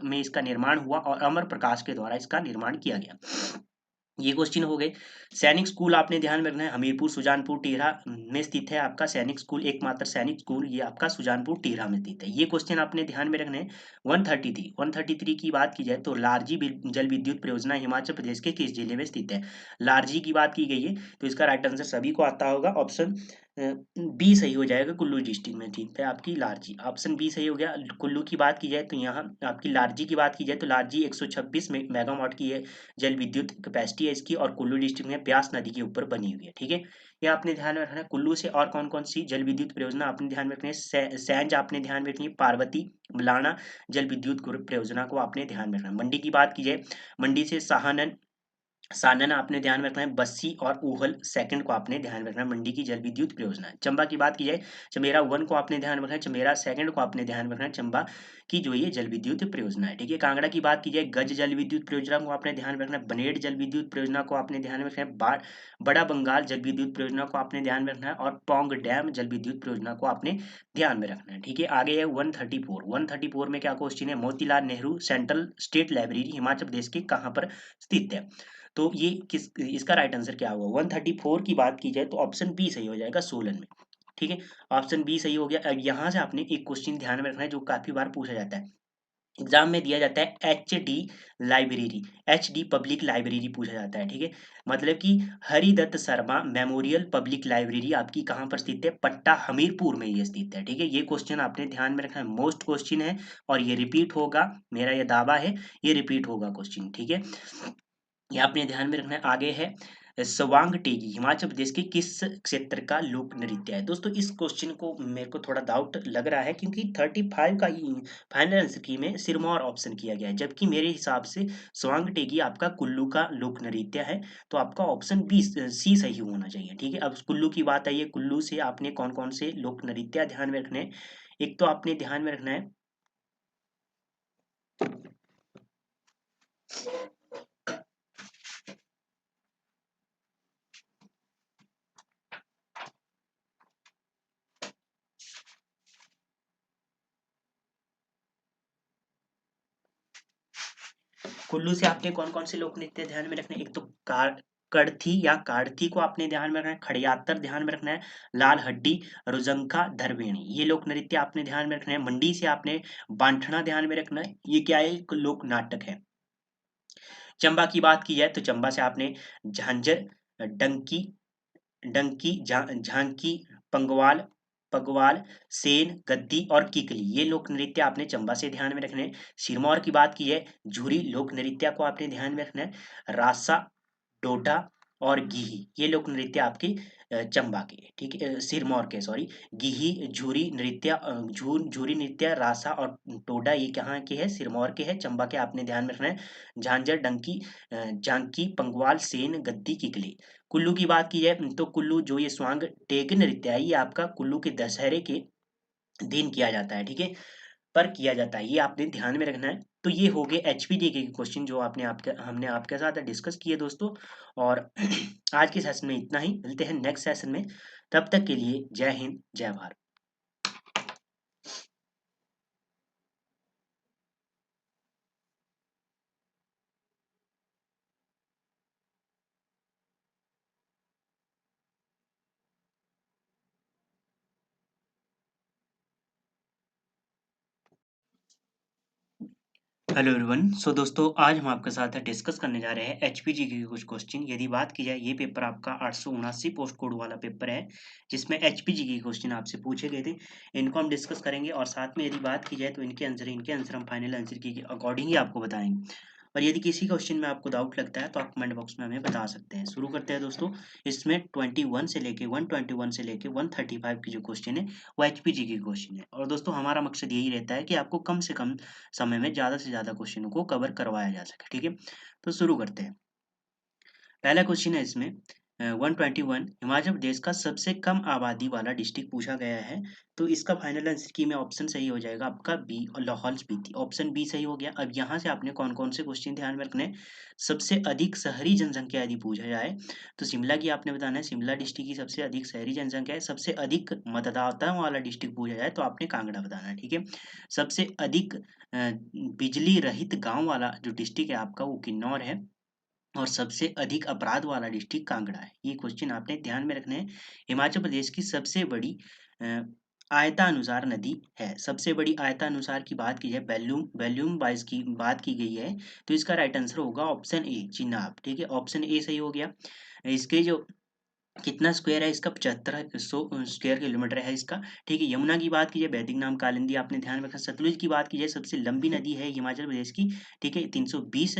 में इसका निर्माण हुआ और अमर प्रकाश के द्वारा इसका निर्माण किया गया। ये क्वेश्चन हो गए। सैनिक स्कूल आपने ध्यान में रखना है, हमीरपुर सुजानपुर टिहरा में स्थित है आपका सैनिक स्कूल, एकमात्र सैनिक स्कूल ये आपका सुजानपुर टिहरा में स्थित है। ये क्वेश्चन आपने ध्यान में रखने हैं। 133 की बात की जाए तो लारजी जल विद्युत परियोजना हिमाचल प्रदेश के किस जिले में स्थित है? लारजी की बात की गई है, तो इसका राइट आंसर सभी को आता होगा, ऑप्शन बी सही हो जाएगा, कुल्लू डिस्ट्रिक्ट में थी है आपकी लारजी। ऑप्शन बी सही हो गया। कुल्लू की बात की जाए तो यहाँ आपकी लारजी की बात की जाए तो लारजी 126 मेगावाट की है जल विद्युत कैपेसिटी है इसकी, और कुल्लू डिस्ट्रिक्ट में ब्यास नदी के ऊपर बनी हुई है। ठीक है, ये आपने ध्यान में रखना है। कुल्लू से और कौन कौन सी जल विद्युत परियोजना आपने ध्यान में रखनी है? सैंज आपने ध्यान में रखनी है, पार्वती मलाना जल विद्युत परियोजना को आपने ध्यान में रखना है। मंडी की बात की जाए, मंडी से सहानन सानन आपने ध्यान में रखना है, बस्सी और ऊहल सेकंड को आपने ध्यान में रखना है, मंडी की जल विद्युत परियोजना है। चंबा की बात की जाए, चमेरा वन को आपने ध्यान में रखना है, चमेरा सेकंड को आपने ध्यान में रखना है, चंबा की जो ये जल विद्युत परियोजना है। ठीक है, कांगड़ा की बात की जाए, गज जल विद्युत परियोजना को आपने ध्यान में रखना है, बनेड़ जल विद्युत परियोजना को आपने ध्यान में रखना है, बड़ा बंगाल जल विद्युत परियोजना को आपने ध्यान में रखना है, और पौंग डैम जल विद्युत परियोजना को आपने ध्यान में रखना है। ठीक है, आगे है 134 में क्या क्वेश्चन है? Motilal Nehru central state library Himachal Pradesh के कहाँ पर स्थित है? तो ये किस इसका राइट आंसर क्या होगा? 134 की बात की जाए तो ऑप्शन बी सही हो जाएगा, सोलन में। ठीक है, ऑप्शन बी सही हो गया। अब यहाँ से आपने एक क्वेश्चन ध्यान में रखना है जो काफी बार पूछा जाता है, एग्जाम में दिया जाता है, H D library, H D public library पूछा जाता है। ठीक है, मतलब कि Haridatt Sharma memorial public library आपकी कहाँ पर स्थित है? पट्टा हमीरपुर में ये स्थित है। ठीक है, ये क्वेश्चन आपने ध्यान में रखना है, मोस्ट क्वेश्चन है और ये रिपीट होगा, मेरा ये दावा है ये रिपीट होगा क्वेश्चन। ठीक है, ये आपने ध्यान में रखना है। आगे है सवांग टेगी हिमाचल प्रदेश के किस क्षेत्र का लोक नृत्य है? दोस्तों इस क्वेश्चन को मेरे को थोड़ा डाउट लग रहा है, क्योंकि 35 का फाइनल आंसर की में सिरमौर ऑप्शन किया गया है, जबकि मेरे हिसाब से सवांग टेगी आपका कुल्लू का लोक नृत्य है। तो आपका ऑप्शन बी सी सही होना चाहिए। ठीक है, अब कुल्लू की बात आई है, कुल्लू से आपने कौन कौन से लोक नृत्य ध्यान में रखने हैं? एक तो आपने ध्यान में रखना है, कुल्लू से आपने कौन कौन से लोक नृत्य ध्यान में रखने हैं? एक तो कड़थी या काढ़थी को आपने ध्यान में रखना है, खड़ियातर ध्यान में रखना है, लाल हड्डी, रुजंका, धरवेणी, ये लोक नृत्य आपने ध्यान में रखना है। मंडी से आपने बांठना ध्यान में रखना है, ये क्या है? एक लोक नाटक है। चंबा की बात की जाए तो चंबा से आपने झांझर, डंकी झांकी, पंगवाल पगवाल, सेन, गद्दी और किकली, ये लोक नृत्य आपने चंबा से ध्यान में रखने हैं। सिरमौर की बात की है, झूरी लोक नृत्य को आपने ध्यान में रखना है। रासा, डोडा और गिही, ये लोक नृत्य आपके चंबा के, ठीक है, सिरमौर के, सॉरी। गिही, झूरी नृत्य, झूरी नृत्य, रासा और टोडा, ये कहाँ के हैं? सिरमौर के हैं। चंबा के आपने ध्यान में रखना है, झांझर, डंकी, झांकी, पंगवाल, सेन, गद्दी, किकली। कुल्लू की बात की जाए तो कुल्लू जो ये स्वांग टेक नृत्य है, ये आपका कुल्लू के दशहरे के दिन किया जाता है। ठीक है, पर किया जाता है, ये आपने ध्यान में रखना है। तो ये हो गए एचपीडीके के क्वेश्चन जो हमने आपके साथ डिस्कस किए दोस्तों। और आज के सेशन में इतना ही, मिलते हैं नेक्स्ट सेशन में, तब तक के लिए जय हिंद जय भारत। Hello everyone. सो दोस्तों आज हम आपके साथ डिस्कस करने जा रहे हैं एचपीजी के कुछ क्वेश्चन। यदि बात की जाए, ये पेपर आपका 879 पोस्ट कोड वाला पेपर है, जिसमें एचपीजी के क्वेश्चन आपसे पूछे गए थे, इनको हम डिस्कस करेंगे। और साथ में यदि बात की जाए तो इनके आंसर हम फाइनल आंसर के अकॉर्डिंग ही आपको बताएंगे। और यदि किसी क्वेश्चन में आपको डाउट लगता है तो आप कमेंट बॉक्स में हमें बता सकते हैं। शुरू करते हैं दोस्तों। इसमें 21 से लेके 121 से लेके 135 की जो क्वेश्चन है वो एचपीजी की क्वेश्चन है। और दोस्तों हमारा मकसद यही रहता है कि आपको कम से कम समय में ज़्यादा से ज़्यादा क्वेश्चनों को कवर करवाया जा सके। ठीक है, तो शुरू करते हैं। पहला क्वेश्चन है इसमें 121, हिमाचल प्रदेश का सबसे कम आबादी वाला डिस्ट्रिक्ट पूछा गया है। तो इसका फाइनल आंसर की में ऑप्शन सही हो जाएगा आपका बी, और लाहौल स्पीति, ऑप्शन बी सही हो गया। अब यहाँ से आपने कौन कौन से क्वेश्चन ध्यान में रखने हैं? सबसे अधिक शहरी जनसंख्या यदि पूछा जाए तो शिमला की आपने बताना है, शिमला डिस्ट्रिक्ट की सबसे अधिक शहरी जनसंख्या है। सबसे अधिक मतदाताओं वाला डिस्ट्रिक्ट पूछा जाए तो आपने कांगड़ा बताना है। ठीक है, सबसे अधिक बिजली रहित गांव वाला जो डिस्ट्रिक्ट है आपका वो किन्नौर है। और सबसे अधिक अपराध वाला डिस्ट्रिक्ट कांगड़ा है। ये क्वेश्चन आपने ध्यान में रखने हैं। हिमाचल प्रदेश की सबसे बड़ी अ, आयतानुसार नदी है, सबसे बड़ी आयतानुसार की बात की जाए, वैल्यूम वैल्यूम वाइज की बात की गई है, तो इसका राइट आंसर होगा ऑप्शन ए, चिनाब। ठीक है, ऑप्शन ए सही हो गया। इसके जो कितना स्क्वायर है इसका? 7500 स्क्वायर किलोमीटर है इसका। ठीक है, यमुना की बात की जाए, वैदिक नाम कालिंदी आपने ध्यान रखना। सतलुज की बात की जाए, सबसे लंबी नदी है हिमाचल प्रदेश की। ठीक है, 320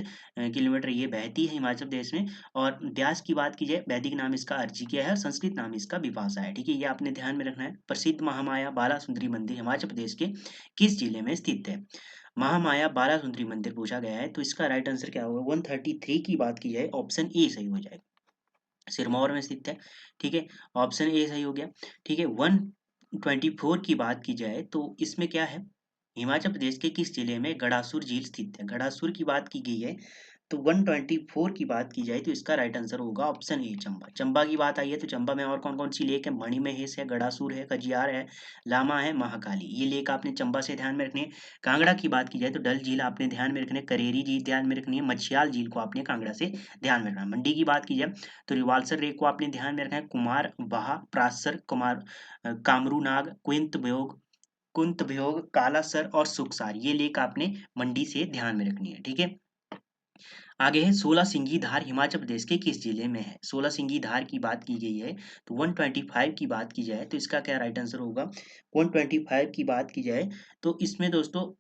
किलोमीटर ये बहती है हिमाचल प्रदेश में। और व्यास की बात की जाए, वैदिक नाम इसका अर्चिकेय है और संस्कृत नाम इसका विपाशा है। ठीक है, ये आपने ध्यान में रखना है। प्रसिद्ध महामाया बालासुंदरी मंदिर हिमाचल प्रदेश के किस जिले में स्थित है? महामाया बालासुंदरी मंदिर पूछा गया है, तो इसका राइट आंसर क्या होगा? 133 की बात की जाए, ऑप्शन ए सही हो जाएगा, सिरमौर में स्थित है। ठीक है, ऑप्शन ए सही हो गया। ठीक है, 124 की बात की जाए तो इसमें क्या है? हिमाचल प्रदेश के किस जिले में गड़ासुर झील स्थित है? गड़ासुर की बात की गई है, तो 124 की बात की जाए तो इसका राइट आंसर होगा ऑप्शन ए, चंबा। चंबा की बात आई है तो चंबा में और कौन कौन सी लेक है? मणिमहेश है, गड़ासुर है, खजियार है, लामा है, महाकाली। ये लेक आपने चंबा से ध्यान में रखनी है। कांगड़ा की बात की जाए तो डल झील आपने ध्यान में रखनी है, करेरी झील ध्यान में रखनी है, मछियाल झील को आपने कांगड़ा से ध्यान में रखना है। मंडी की बात की जाए तो रिवाल्सर लेक को आपने ध्यान में रखना है, कुमार बहा, प्रासर, कामरूनाग, कुंतभयोग, कालासर और सुखसार, ये लेक आपने मंडी से ध्यान में रखनी है। ठीक है, आगे है सोलह सिंगी धार हिमाचल प्रदेश के किस जिले में है? सोलह सिंगी धार की बात की गई है, तो 125 की बात की जाए तो इसका क्या राइट आंसर होगा? 125 की बात की जाए तो इसमें दोस्तों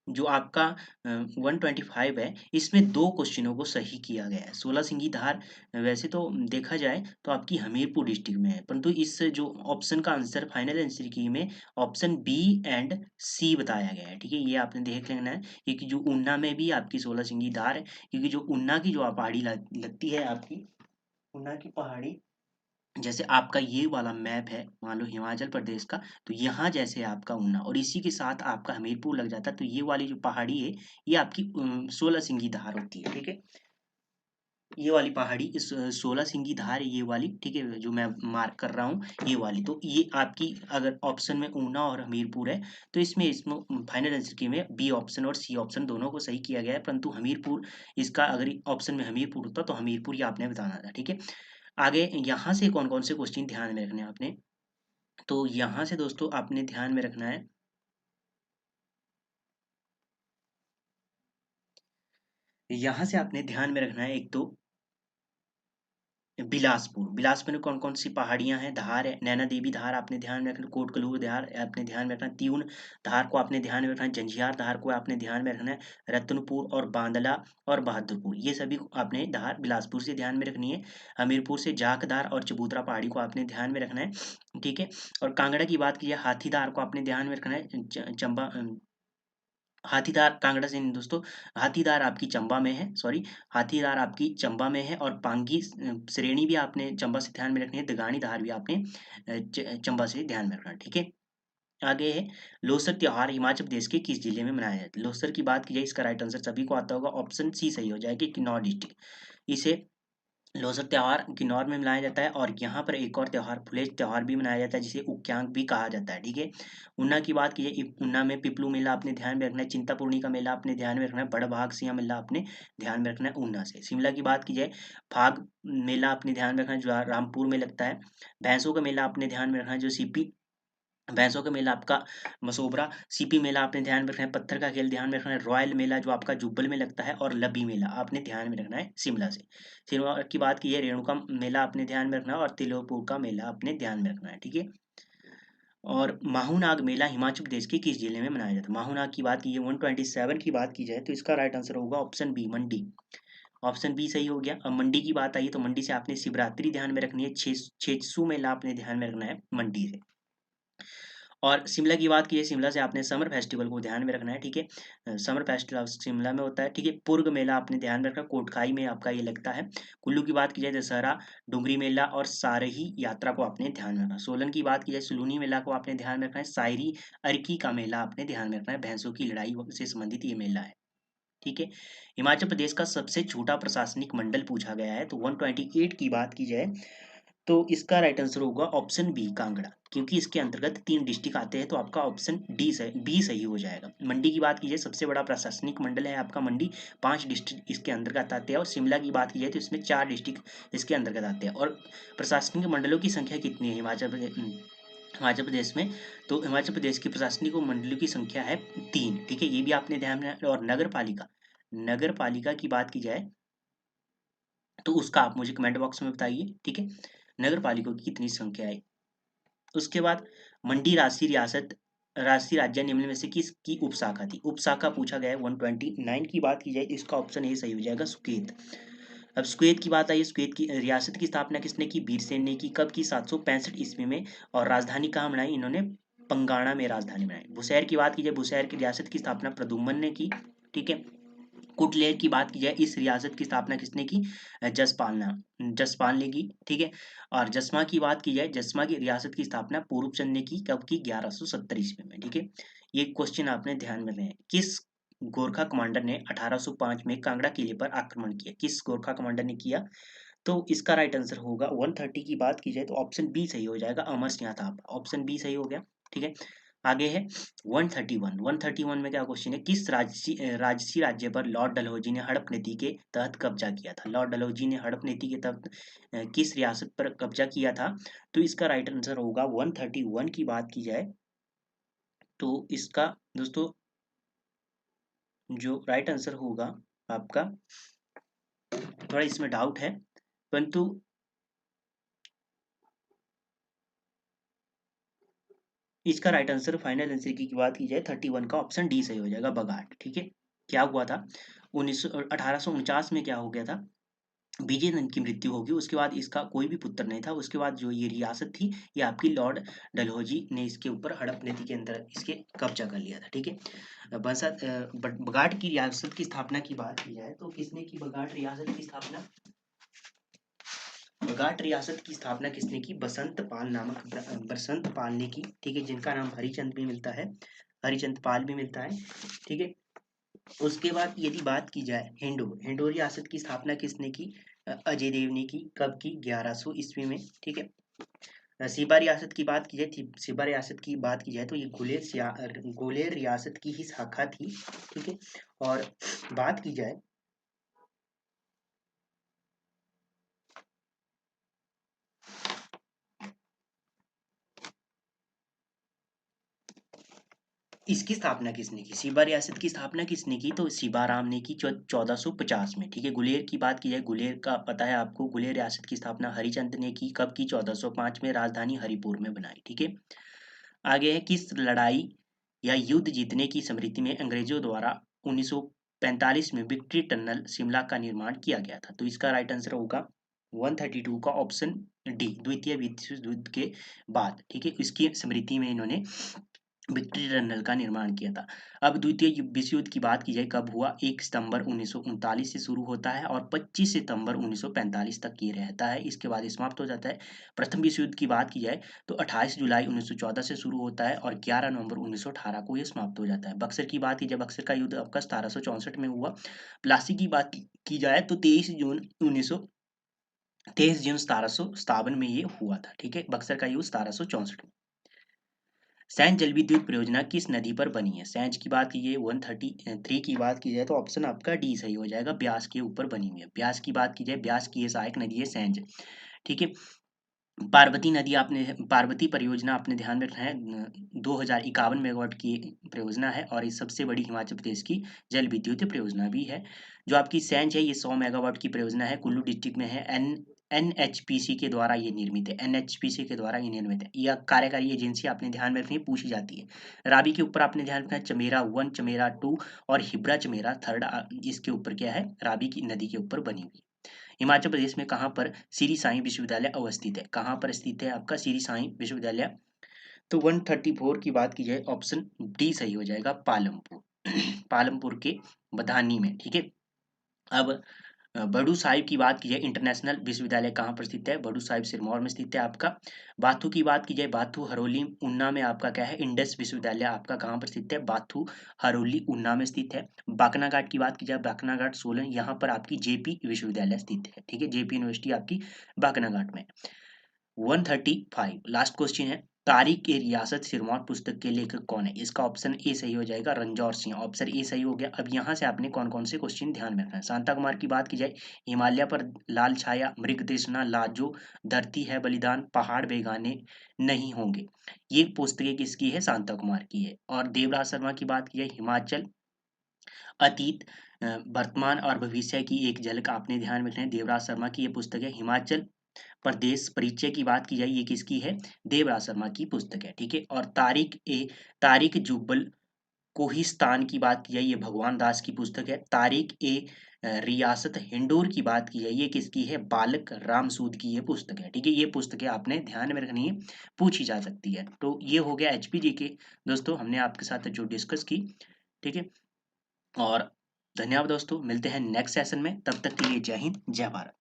जो आपका 125 है, इसमें दो क्वेश्चनों को सही किया गया है। सोलह सिंगी धार वैसे तो देखा जाए तो आपकी हमीरपुर डिस्ट्रिक्ट में है, परंतु इस जो ऑप्शन का आंसर फाइनल आंसर की में ऑप्शन बी एंड सी बताया गया है। ठीक है, ये आपने देख लेना है, क्योंकि जो ऊना में भी आपकी सोलह सिंगी धार है, क्योंकि जो ऊना की जो पहाड़ी लगती है आपकी, ऊना की पहाड़ी, जैसे आपका ये वाला मैप है मान लो हिमाचल प्रदेश का, तो यहाँ जैसे आपका ऊना और इसी के साथ आपका हमीरपुर लग जाता है, तो ये वाली जो पहाड़ी है ये आपकी 16 सिंगी धार होती है। ठीक है, ये वाली पहाड़ी इस 16 सिंगी धार है ये वाली। ठीक है, जो मैं मार्क कर रहा हूँ ये वाली, तो ये आपकी अगर ऑप्शन में ऊना और हमीरपुर है तो इसमें फाइनल आंसर की में बी ऑप्शन और सी ऑप्शन दोनों को सही किया गया है, परंतु हमीरपुर इसका अगर ऑप्शन में हमीरपुर होता तो हमीरपुर ही आपने बताना था। ठीक है, आगे यहाँ से कौन कौन से क्वेश्चन ध्यान में रखने हैं आपने? तो यहाँ से दोस्तों आपने ध्यान में रखना है, यहाँ से आपने ध्यान में रखना है, एक तो बिलासपुर, बिलासपुर में कौन कौन सी पहाड़ियां हैं? धार है, नैना देवी धार आपने ध्यान में रखना, कोटकलूर धार आपने ध्यान में रखना, त्यून धार को आपने ध्यान में रखना है, जंजियार धार को आपने ध्यान में रखना है, रत्नपुर और बांदला और बहादुरपुर, ये सभी को आपने धार बिलासपुर से ध्यान में रखनी है। हमीरपुर से जाख धार और चबूतरा पहाड़ी को आपने ध्यान में रखना है। ठीक है, और कांगड़ा की बात की जाए हाथीदार को आपने ध्यान में रखना है। चंबा हाथीदार कांगड़ा से नहीं दोस्तों, हाथीदार आपकी चंबा में है, सॉरी, हाथीदार आपकी चंबा में है, और पांगी श्रेणी भी आपने चंबा से ध्यान में रखनी है, दगानी धार भी आपने चंबा से ध्यान में रखना है। ठीक है, आगे है लोसर त्योहार हिमाचल प्रदेश के किस जिले में मनाया जाता है? लोसर की बात की जाए, इसका राइट आंसर सभी को आता होगा, ऑप्शन सी सही हो जाएगी, किन्नौर डिस्ट्रिक्ट। इसे लोसर त्योहार किन्नौर में मनाया जाता है, और यहाँ पर एक और त्योहार फुलेज त्योहार भी मनाया जाता है, जिसे उक्यांक भी कहा जाता है। ठीक है, ऊना की बात की जाए, ऊना में पिपलू मेला आपने ध्यान में रखना है, चिंतापूर्णी का मेला आपने ध्यान में रखना है, बड़भाग सिंह मेला आपने ध्यान में रखना है ऊना से। शिमला की बात की जाए, फाग मेला आपने ध्यान में रखना है, जो रामपुर में लगता है। भैंसों का मेला आपने ध्यान में रखना है, जो सीपी भैंसों का मेला आपका मसोबरा। सीपी मेला आपने ध्यान में रखना है, पत्थर का खेल ध्यान में रखना है, रॉयल मेला जो आपका जुब्बल में लगता है, और लबी मेला आपने ध्यान में रखना है शिमला से। सिरमौर की बात की है, रेणुका मेला आपने ध्यान में रखना है, और तिलोपुर का मेला आपने ध्यान में रखना है। ठीक है, और माहूनाग मेला हिमाचल प्रदेश के किस जिले में मनाया जाता है? माहूनाग की बात की है, 127 की बात की जाए तो इसका राइट आंसर होगा ऑप्शन बी, मंडी। ऑप्शन बी सही हो गया। अब मंडी की बात आई तो मंडी से आपने शिवरात्रि ध्यान में रखनी है, छेसू मेला आपने ध्यान में रखना है मंडी से। और शिमला की बात की है, शिमला से आपने समर फेस्टिवल को ध्यान में रखना है। ठीक है, समर फेस्टिवल शिमला में होता है। ठीक है, पुर्ग मेला आपने ध्यान में रखना, कोटखाई में आपका ये लगता है। कुल्लू की बात की जाए, दशहरा, डुंगरी मेला और सारही यात्रा को आपने ध्यान में रखना। सोलन की बात की जाए, सुलूनी मेला को आपने ध्यान में रखना है। शायरी अर्की का मेला आपने ध्यान में रखना है, भैंसों की लड़ाई से संबंधित ये मेला है। ठीक है, हिमाचल प्रदेश का सबसे छोटा प्रशासनिक मंडल पूछा गया है, तो 128 की बात की जाए तो इसका राइट आंसर होगा ऑप्शन बी, कांगड़ा, क्योंकि इसके अंतर्गत 3 डिस्ट्रिक्ट आते हैं, तो आपका ऑप्शन डी सही, बी सही हो जाएगा। मंडी की बात की जाए, सबसे बड़ा प्रशासनिक मंडल है आपका मंडी, 5 डिस्ट्रिक्ट इसके अंतर्गत आते हैं। और शिमला की बात की जाए तो इसमें 4 डिस्ट्रिक्ट इसके अंतर्गत आते हैं। और प्रशासनिक मंडलों की संख्या कितनी है हिमाचल प्रदेश में? तो हिमाचल प्रदेश की प्रशासनिक मंडलों की संख्या है 3। ठीक है, ये भी आपने ध्यान में। और नगर पालिका की बात की जाए तो उसका आप मुझे कमेंट बॉक्स में बताइए, ठीक है। नगर पालिकाओं की कितनी संख्या है। उसके बाद मंडी राशि राज्य निम्न में से किसकी उपशाखा थी। उपशाखा पूछा गया है 129 की बात की जाए, इसका ऑप्शन ए सही हो जाएगा, सुकेत। अब सुकेत की बात आई, सुकेत की रियासत की स्थापना किसने की, वीरसेन ने की। कब की, 765 ईस्वी में। और राजधानी कहाँ बनाई इन्होंने, पंगाणा में राजधानी बनाई। बुशहर की बात की जाए, बुशहर की रियासत की स्थापना प्रदुम्मन ने की, ठीक है। कुटलेर की बात की जाए, इस रियासत की स्थापना किसने की, जसपाल ने की, ठीक है। और जसमा की बात की जाए, जसमा की रियासत की स्थापना पूर्वचंद ने की, कब की, 1170 ईस्वी में, ठीक है। ये क्वेश्चन आपने ध्यान में रखना है। किस गोरखा कमांडर ने 1805 में कांगड़ा किले पर आक्रमण किया, किस गोरखा कमांडर ने किया। तो इसका राइट आंसर होगा 130 की बात की जाए तो ऑप्शन बी सही हो जाएगा, अमर सिंह था, ऑप्शन बी सही हो गया, ठीक है। आगे है 131। 131 में क्या क्वेश्चन है, किस राजसी राज्य पर लॉर्ड डलहौजी ने हड़प नीति के तहत कब्जा किया था। लॉर्ड डलहौजी ने हड़प नीति के तहत किस रियासत पर कब्जा किया था। तो इसका राइट आंसर होगा 131 की बात की जाए तो इसका दोस्तों जो राइट आंसर होगा आपका, थोड़ा इसमें डाउट है परंतु इसका राइट आंसर, फाइनल आंसर की बात की जाए 31 का ऑप्शन डी सही हो जाएगा, बगाट, ठीक है। क्या हुआ था 1849 में क्या हो गया था, विजयनंद की मृत्यु होगी, उसके बाद इसका कोई भी पुत्र नहीं था। उसके बाद जो ये रियासत थी ये आपकी लॉर्ड डलहौजी ने इसके ऊपर हड़प नीति के अंदर इसके कब्जा कर लिया था, ठीक है। बगाट की रियासत की स्थापना की बात की जाए तो किसने की बगाट रियासत की स्थापना, बगाट रियासत की स्थापना किसने की, बसंत पाल ने की, ठीक है, जिनका नाम हरिचंद भी मिलता है, हरिचंद पाल भी मिलता है, ठीक है। उसके बाद यदि बात की जाए हिंडोर रियासत की स्थापना किसने की, अजय देव ने की, कब की, 1100 ईस्वी में, ठीक है। सिबा रियासत की बात की जाए, सिबा रियासत की बात की जाए तो ये गोलेर रियासत की ही शाखा थी, ठीक है। और बात की जाए इसकी स्थापना किसने की, सिबा रियासत की स्थापना किसने की, तो सिबा राम ने की 1450 में, ठीक है। गुलेर की बात की जाए, गुलेर का पता है आपको, गुलेर रियासत की स्थापना हरिचंद ने की, कब की, 1405 में, राजधानी हरिपुर में बनाई, ठीक है। आगे है, किस लड़ाई या युद्ध जीतने की स्मृति में अंग्रेजों द्वारा 1945 में विक्ट्री टनल शिमला का निर्माण किया गया था। तो इसका राइट आंसर होगा 132 का ऑप्शन डी, द्वितीय विश्व युद्ध के बाद, ठीक है, इसकी स्मृति में इन्होंने विक्ट्री टनल का निर्माण किया था। अब द्वितीय विश्व युद्ध की बात की जाए कब हुआ, 1 सितंबर 1939 से शुरू होता है और 25 सितंबर 1945 तक ये रहता है, इसके बाद समाप्त हो जाता है। प्रथम विश्व युद्ध की बात की जाए तो 28 जुलाई 1914 से शुरू होता है और 11 नवंबर 1918 को ये समाप्त हो जाता है। बक्सर की बात की जाए, बक्सर का युद्ध आपका 1764 में हुआ। प्लासी की बात की जाए तो 23 जून 1757 में ये हुआ था, ठीक है। बक्सर का युद्ध 1764 में। सैंज जल विद्युत परियोजना किस नदी पर बनी है। सैंज की बात की जाए 133 की बात की जाए तो ऑप्शन आपका डी सही हो जाएगा, ब्यास के ऊपर बनी हुई है। ब्यास की बात की जाए, ब्यास की ये सहायक नदी है सैंज, ठीक है। पार्वती परियोजना आपने ध्यान में रखना है, 2051 मेगावाट की परियोजना है और ये सबसे बड़ी हिमाचल प्रदेश की जल विद्युत परियोजना भी है। जो आपकी सैंज है ये 100 मेगावाट की परियोजना है, कुल्लू डिस्ट्रिक्ट में है। एनएचपीसी के द्वारा ये निर्मित है, एनएचपीसी के द्वारा ये निर्मित है। यह कार्यकारी एजेंसी आपने ध्यान में रखनी है, पूछी जाती है। रावी के ऊपर आपने ध्यान रखना है, चमेरा 1, चमेरा 2 और हिब्रा चमेरा 3 इसके ऊपर क्या है, रावी की नदी के ऊपर बनी हुई। हिमाचल प्रदेश में कहाँ पर श्री साईं विश्वविद्यालय अवस्थित है, कहाँ पर स्थित है आपका श्री साईं विश्वविद्यालय। तो 134 की बात की जाए ऑप्शन डी सही हो जाएगा, पालमपुर पालमपुर के बधानी में, ठीक है। अब बड़ू साहिब की बात की जाए, इंटरनेशनल विश्वविद्यालय कहाँ पर स्थित है, बड़ू साहिब सिरमौर में स्थित है आपका। बाथू की बात की जाए, बाथू हरोली उन्ना में आपका क्या है, इंडस विश्वविद्यालय आपका कहाँ पर स्थित है, बाथू हरोली उन्ना में स्थित है। बाकनाघाट की बात की जाए, बाकनाघाट सोलन, यहाँ पर आपकी जेपी विश्वविद्यालय स्थित है, ठीक है, जेपी यूनिवर्सिटी आपकी बाकनाघाट में। 135 लास्ट क्वेश्चन है, तारीख ए रियासत सिरमौर पुस्तक के लेखक कौन है। इसका ऑप्शन ए सही हो जाएगा, रंजौर सिंह, ऑप्शन ए सही हो गया। अब यहाँ से आपने कौन कौन से क्वेश्चन ध्यान में रखना है। शांता कुमार की बात की जाए, हिमालय पर लाल छाया, मृग तृष्णा, लाजो, धरती है बलिदान, पहाड़ बेगाने नहीं होंगे, ये पुस्तकें किसकी है, शांता कुमार की है। और देवराज शर्मा की बात की जाए, हिमाचल अतीत, वर्तमान और भविष्य की एक झलक आपने ध्यान में रखना है, देवराज शर्मा की ये पुस्तक है। हिमाचल प्रदेश परिचय की बात की जाए, ये किसकी है? देवराज शर्मा की पुस्तक है, ठीक है। और तारिक जुब्बल कोहिस्तान की बात की जाए, ये भगवान दास की पुस्तक है। रियासत हिंडोर की बात की जाए, ये किसकी है? बालक राम सूद की ये पुस्तक है, ठीक है। ये पुस्तकें आपने ध्यान में रखनी है, पूछी जा सकती है। तो ये हो गया एचपीजी के दोस्तों, हमने आपके साथ जो डिस्कस की, ठीक है। और धन्यवाद दोस्तों, मिलते हैं नेक्स्ट सेशन में, तब तक के लिए जय हिंद, जय भारत।